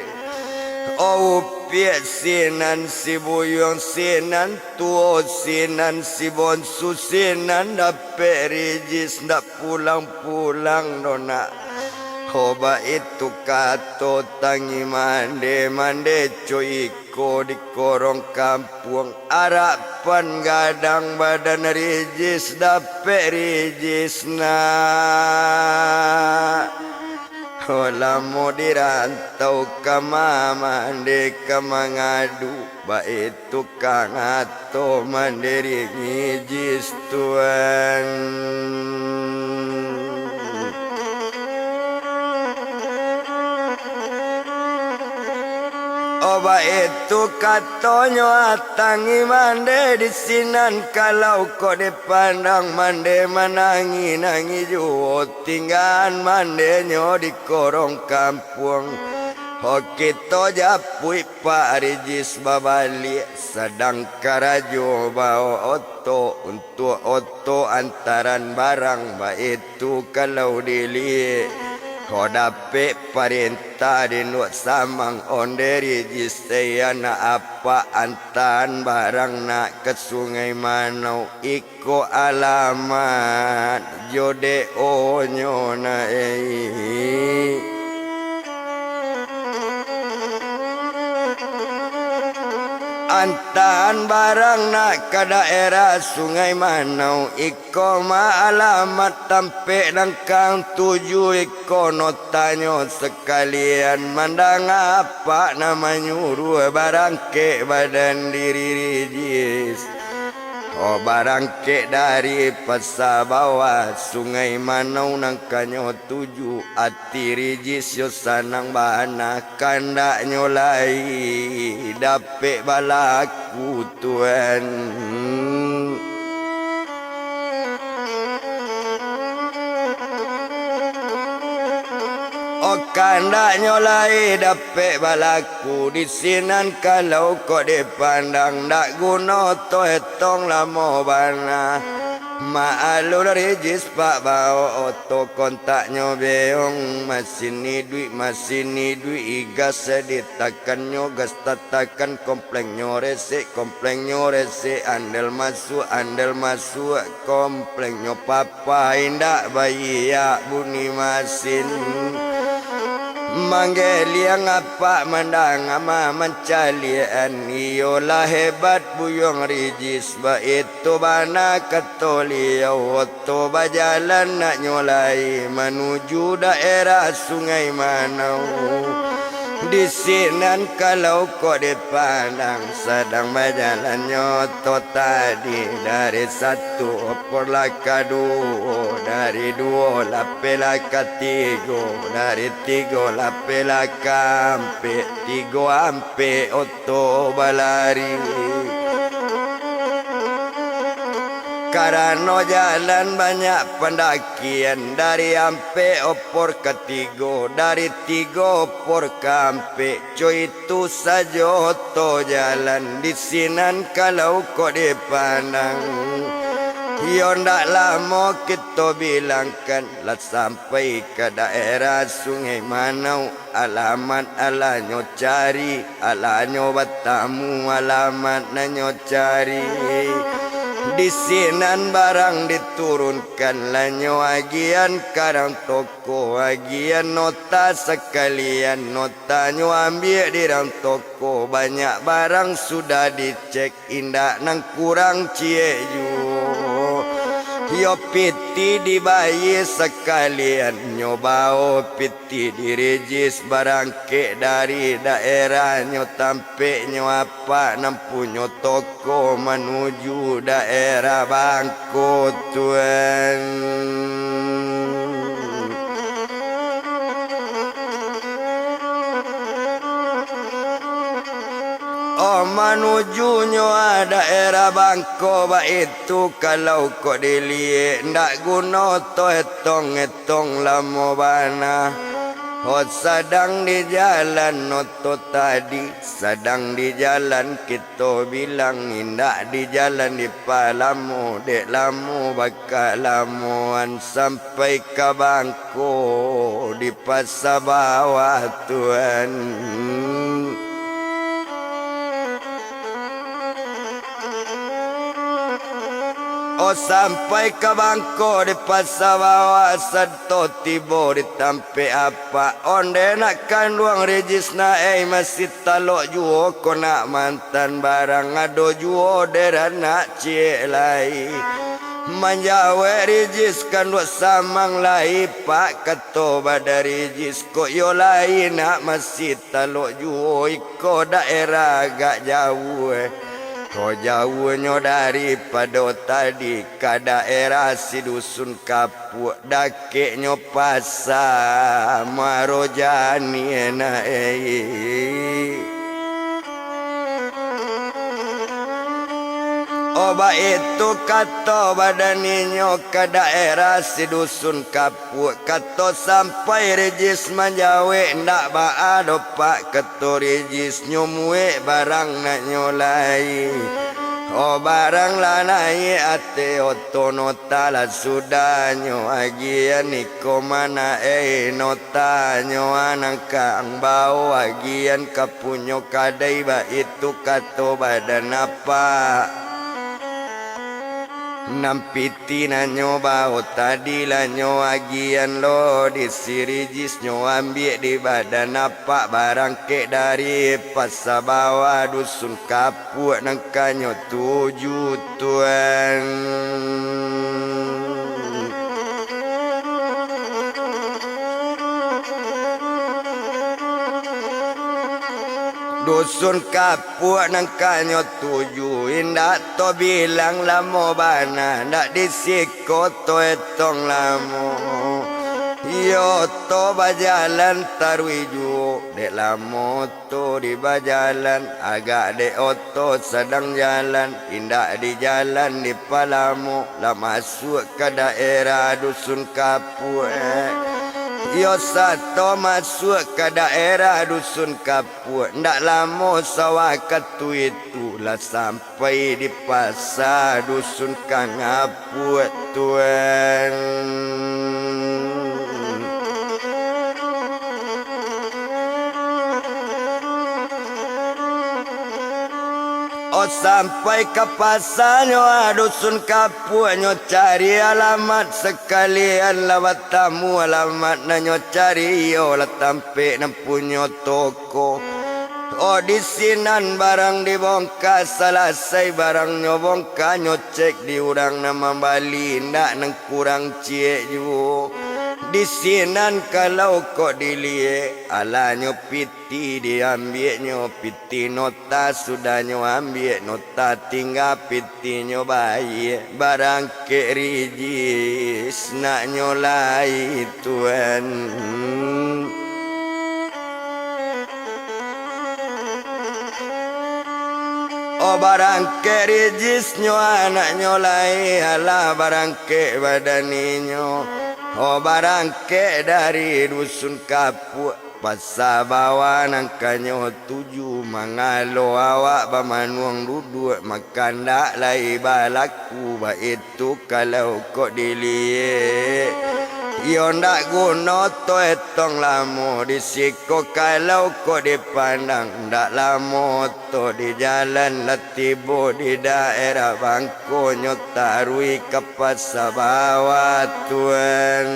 piak sinan si buyong sinan tuo sinan si bonsu sinan dapet rijis ndak pulang-pulang nona Koba itu kato tangi mande mande coiko di korong kampung harapan gadang badan rijis dapet rijis na lamo dirantau ke mande ke mangadu ba itu kang ato mandiri rijis Tuhan. Oba itu katonyo atangi mande di sinan kalau kok dipandang mande manangi nangi juo tinggan mande nyo di korong kampung kita japui pak rijis babali sedang karajo bawa oto untuk oto antaran barang ba itu kalau dili kau dapet perintah di nuak samang onde rijis na apa antan barang nak ke sungai manau iko alamat jode onyo na antan barang nak ke daerah sungai manau iko ma alamat tampe langkang tuju iko notanyo sekalian mandang apa nama nyuruh barang ke badan diri rijis barang ke dari pasar bawah sungai manau nangkanyo tuju ati rijis yo sanang bana kandak nyolai dapet balaku Tuhan. kanda nyolai dapet balaku di sinan kalau kok dipandang dak guna to etong lamo bana maalul rijis pak bao oto kontak nyobeong masini duit igas ditakan nyogas tatakan kompleng nyorese andel masuk kompleng nyopapa indak bayi ya buni masin manggeliang apa mandang ama mencalian iyolah hebat buyong rijis ba itu bana ketoliau oto bajalan nak nyolai menuju daerah Sungai Manau di sinan kalau kok dipandang sedang berjalan nyoto tadi dari satu opor ke dua dari dua lapela ke tiga dari tiga lapela ke ampe tiga ampe oto balari karena jalan banyak pendakian dari ampe opor ketiga dari tiga opor ke ampe coy itu saja to jalan di sinan kalau kok dipandang yo ndak lama kita bilangkan lah sampai ke daerah Sungai Manau alamat alanyo cari alanyo batamu alamat nanyo cari di sinan barang diturunkan lanyo agian karang toko agian nota sekalian notanyo ambil di dalam toko banyak barang sudah dicek indak nang kurang cieju yo piti dibayi sekalian nyobao piti dirijis barangke dari daerah nyo tampe nyo apa nampunyo toko menuju daerah Bangko tuan menuju nyo daerah Bangko ba itu kalau kok dilihat ndak guna to etong lamo bana sedang di jalan noto tadi sedang di jalan kita bilang indak di jalan di palamu dek lamu bakal lamuan sampai ke Bangko di pasar bawah tuan sampai ke Bangko di pasar bawah serta tiba di tampe apa onde nak kanduang rijis na masih talok juo ko nak mantan barang ado juo deran nak cie lai manjawe rijis kanduak samang lai pak kato bada rijis ko yo lai nak masih talok juo iko daerah agak jauh Ko jauhnya daripada tadi ke daerah si dusun kapuk dakeknya pasar marojani enak Oba itu kata badaninyo ke daerah si dusun kapuk kata sampai rijis manjawe ndak baado pak keto rijis nyomue barang nak nyolai barang lanai ate oto nota la sudanyo agian niko mana notanyo anang kang bau agian kapunyo kadai ba itu kato badan apa nampiti na nyo bao tadi la nyo agian lo di sirijis nyo ambil di badan apa barang ke dari pasar bawah dusun kapuk nangkanyo 7 tuan dusun kapuk nangkanyo 7 indak to bilang lamo bana ndak disiko to etong lamo yo to bajalan tarwiju dek lamo to di bajalan agak dek oto sedang jalan indak di jalan di palamu lah masuk ke daerah dusun kapuk Yo sato masuk ke daerah dusun Kapuk. Ndak lama sawah katu itulah sampai di pasar dusun Kang Apuk tuan. Oh sampai ke pasarnya dusun Kapuk nyo cari alamat sekalian lawat tamu alamat nyo cari yo lah tampe nempunyo toko. Oh di sinan barang dibongkar selesai barang nyo bongkar nyo cek di urang nama Bali ndak neng kurang cie ju. Di sinan kalau kok dilie ala nyo piti diambil nyo piti nota sudah nyo ambil nota tinggal piti nyo bayi barang ke rijis nak nyo lai tuan. Oh barang ke rijis nyo anak nyo lai ala barang ke badaninyo. Oh barang ke dari dusun Kapuk pasar bawah nangkanyo 7 mangalo awak bamanuang duduk makan dak lai balaku ba itu kalau kok dilihat yo ndak guna to etong lamo disiko kalau kok dipandang ndak lamo to di jalan latibo di daerah Bangko nyotarui ke pasar bawah tuan.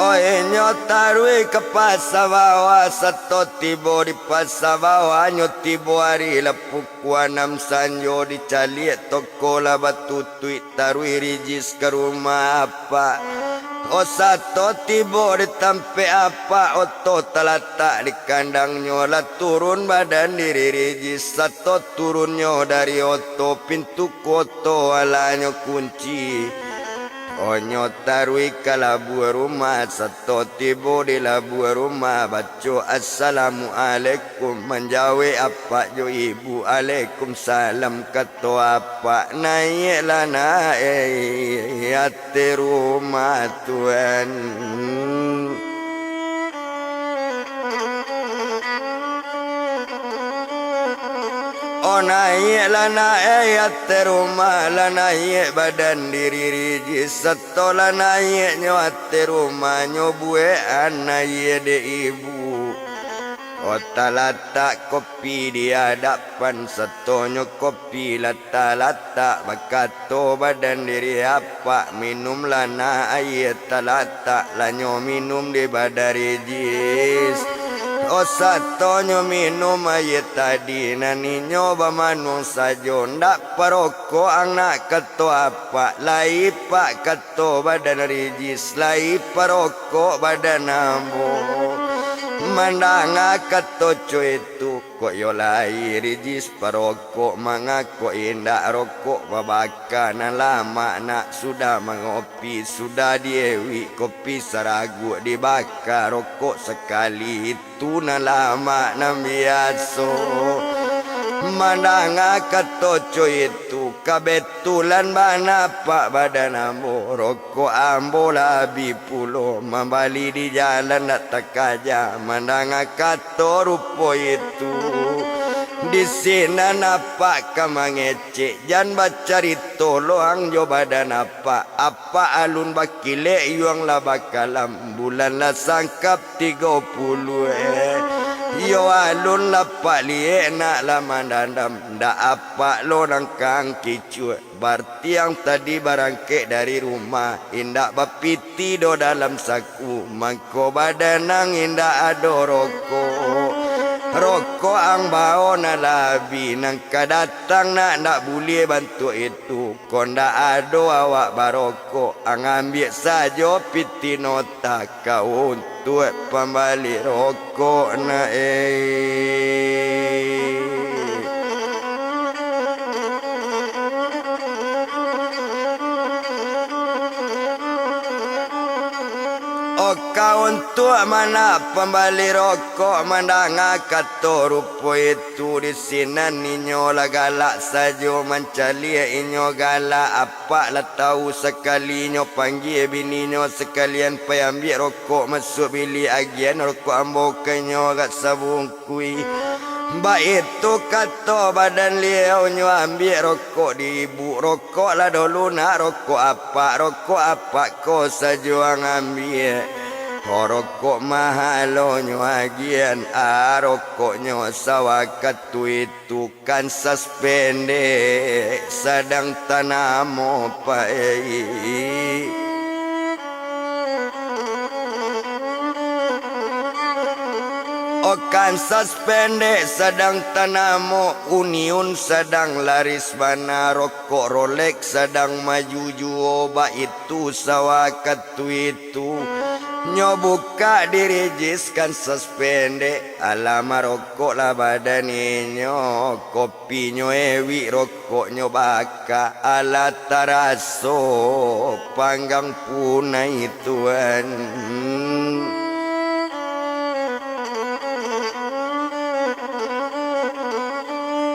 Oh nyotarui ke pasar bawah satu tibo di pasar bawah nyotibo hari lepuk 6 sanjo dicaliat toko lah batu tuit tarui rijis ke rumah apa. Oh satu tibo di tampe apa oto talatak di kandang nyola turun badan diri rijis satu turunnya dari oto pintu koto alanyo kunci. Oh nyotarui ke labu rumah satu tibo di labu rumah baca assalamualaikum menjawab apa jo ibu alaikumsalam kata apa naiklah naik hati rumah tuan. Oh naiklah naik hati rumah lah naik badan diri rijis setelah naiknya hati rumah nyobuean naik de ibu. Oh talatak kopi di hadapan setonyo kopi lata-lata bakato badan diri apa minumlah naik talatak lanyo minum di badan rijis. Oh satonyo minum air tadi naninyo bamanung sajo ndak perokok ang nak kato apa lai pak kato badan rijis lai perokok badan ambo mandanga kato itu kok yo lai rijis perokok mangako indak rokok babaka na lama nak sudah mengopi sudah diewi kopi saragu dibakar rokok sekali itu na lama na biaso mandanga katoco itu kabetulan bana pak badan ambo rokok ambo labi pulo membali di jalan tak kaja mandanga kato rupo itu di sini napa kamangece jan bacari tolong jo badan apa alun bakile yuang la bakalam bulan la sangkap 30 yo alun la palie nak la mandandam ndak apa lo nangkang kicu berarti yang tadi barangke dari rumah indak bapiti do dalam saku mangko badanang indak ado rokok ang bao na labi nang kadatang nak boleh bantu itu konda ado awak baroko ang ambil sajo piti nota kau untuk pembali rokok na Oh kawan tu mana pembali rokok mandang kato rupo itu di sini ninyo la galak sajo mencali inyo galak apa lah tahu sekali nyo panggil bininyo sekalian payambil rokok masuk bilik agian rokok ambo kenyo kat sabungkui. Mbak itu kata badan liau nyo ambil rokok di ibu rokok lah dulu nak rokok apa ko sajuang ambil rokok mahal nyo agian rokoknya sawakat tu itu kan suspende sedang tanamo pai. Okan suspende sedang tanamo uniun sedang laris mana rokok Rolex sedang maju juoba itu sawakat tu itu nyo buka dirijiskan suspende alama rokok lah badan nyo kopi nyo ewi rokok nyo baka ala taraso panggang punai tuan.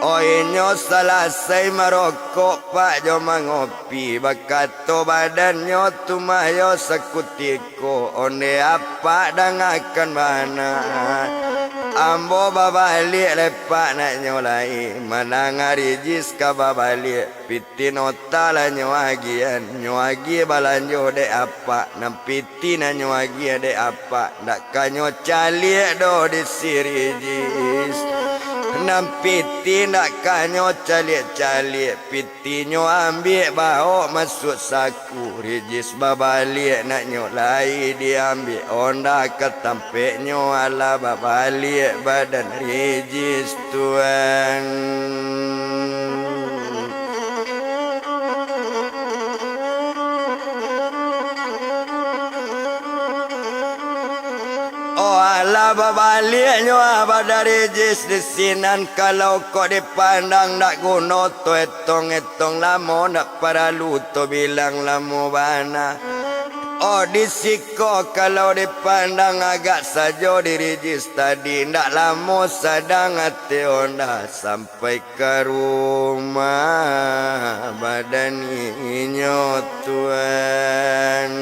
Oinyo selesai merokok pak jo mengopi bakato badannya tumayo sekutiko onde apa dangakan mana ambo babalik lepak nak nyolai menangari jis ka babalik piti nota lah nyoagian nyoagi balanjo de apa nampiti na nyoagi de apa nak kanyo calik do di sirijis nampiti nak kanyo calik-calik pitinyo ambil bawa masuk saku rijis babalik nak nyolai diambil onda ketampeknyo ala babalik badan rijis tuan. Ala babaliknya apa dari jis di sinan kalau kau dipandang nak guna tu etong lamo nak paralu tu bilang lamo bana. Oh disiko kalau dipandang agak saja di jis tadi nak lamo sedang hati onda sampai ke rumah badan inyo tuan.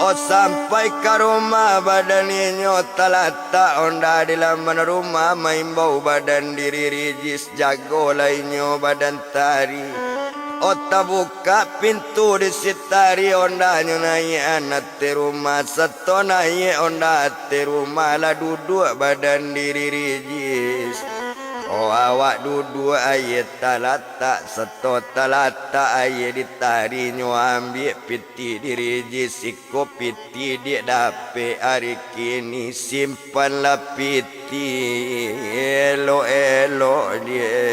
Oh sampai ke rumah badan inyo talata onda di laman rumah main bau badan diri rijis jago lainyo badan tari. Oh buka pintu di sitari onda nyo naik anak te rumah satu naik onda te rumah lah duduk badan diri rijis. Oh awak duduk ayat talata seto talata ayat ditari nyo ambil piti dirijis iko piti dia dape hari kini simpanlah piti elo dia.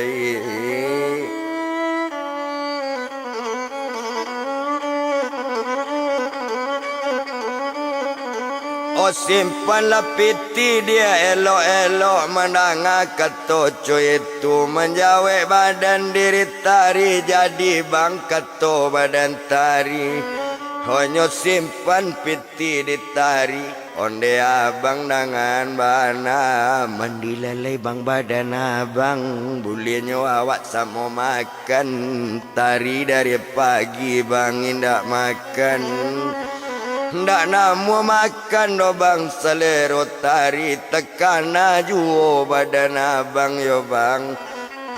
Oh simpanlah piti dia elok-elok menangah ketoco itu menjawab badan diri tari jadi bang keto badan tari. Honyo simpan piti di tari onde abang dangan bana mandi lalai bang badan abang bulinyo awak sama makan tari dari pagi bang indak makan. Ndak namu makan do bang selero tari tekana juo badan abang yo bang.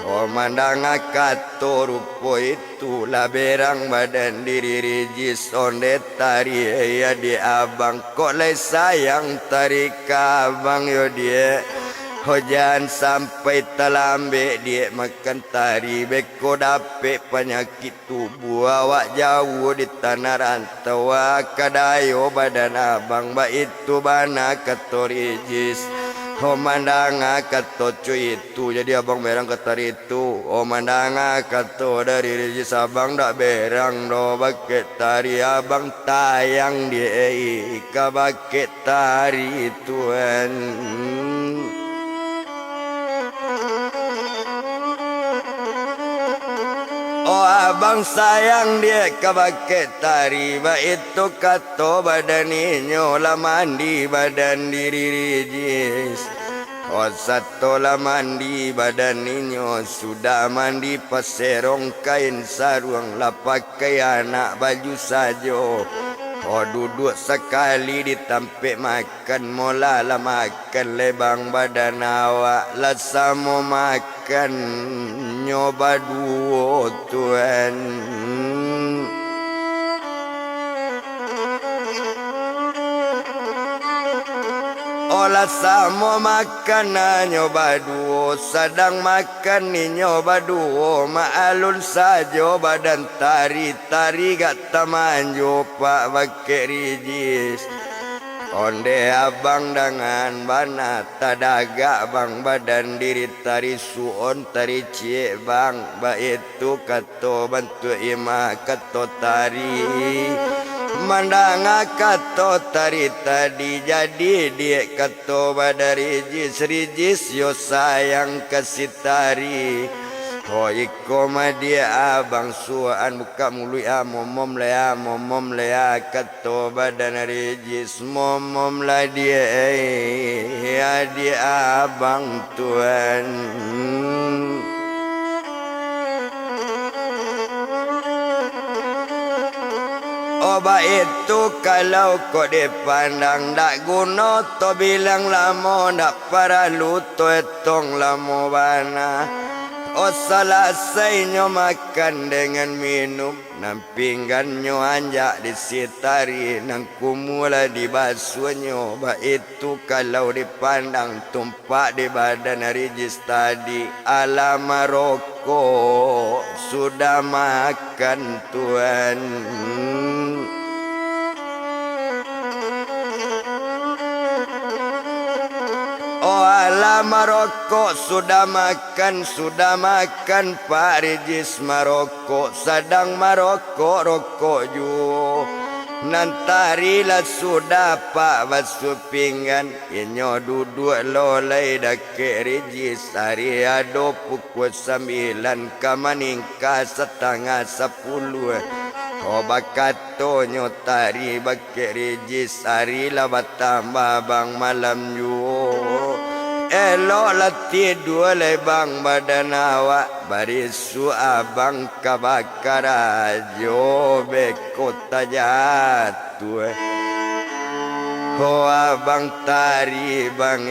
Oh mandang akato rupo itu lah berang badan diri rijis onde tari ya di abang kok lay sayang tari ka abang yo dia. Hujan sampai telambe dia makan tari beko dape penyakit tubuh awak jauh di tanah rantau kadayo badan abang ba itu bana katorijis. Oh mandang kato cuy itu jadi abang berang katar itu. Oh mandang kato dari rijis abang dak berang do baket tari abang tayang dia ika baket tari tuan. Oh abang sayang dia kabake tari ba itu kato badan inyo la mandi badan diri rijis. Oh satu la mandi badan inyo sudah mandi paserong kain sarung la pakai anak baju sajo. Oh duduk sekali ditampik makan mola lah makan lebang badan awak lah samo makan nyoba duo tuan. Olah samo makan nyoba duo sedang makan ni nyoba duo maalun sajo badan tari-tari gak tamanjo pak pakai rijis. Onde abang dengan bana tadaga bang badan diri tari suon tari cie bang ba itu kato bantu ima kato tari mandang kato tari tadi jadi dia kato badari rijis yo sayang kasih tari. Oh iko dia abang suan buka mulu ya momom lea kato badan rijis momom lah dia ya dia abang tuan. Oba itu kalau kau dipandang dak guna to bilang lamo dak para luto etong lamo bana. Oh selesai nyo makan dengan minum nang pinggan nyo anjak disitari nang kumula di basuh nyo ba itu kalau dipandang tumpak di badan rijis tadi ala Maroko sudah makan tuan. Oh ala Maroko sudah makan Pak rijis Maroko sedang Maroko rokok ju nantari lah sudah pak basuh pinggan inyo duduk lolai dake rijis hari ado pukul 9 kamaningka setengah 10. Oh bakato nyo tari bake rijis hari lah batambah bang malam ju. Elok lah tidur lebang badan awak barisu abang kabakar ajo bekota jatuh. Oh abang tari bang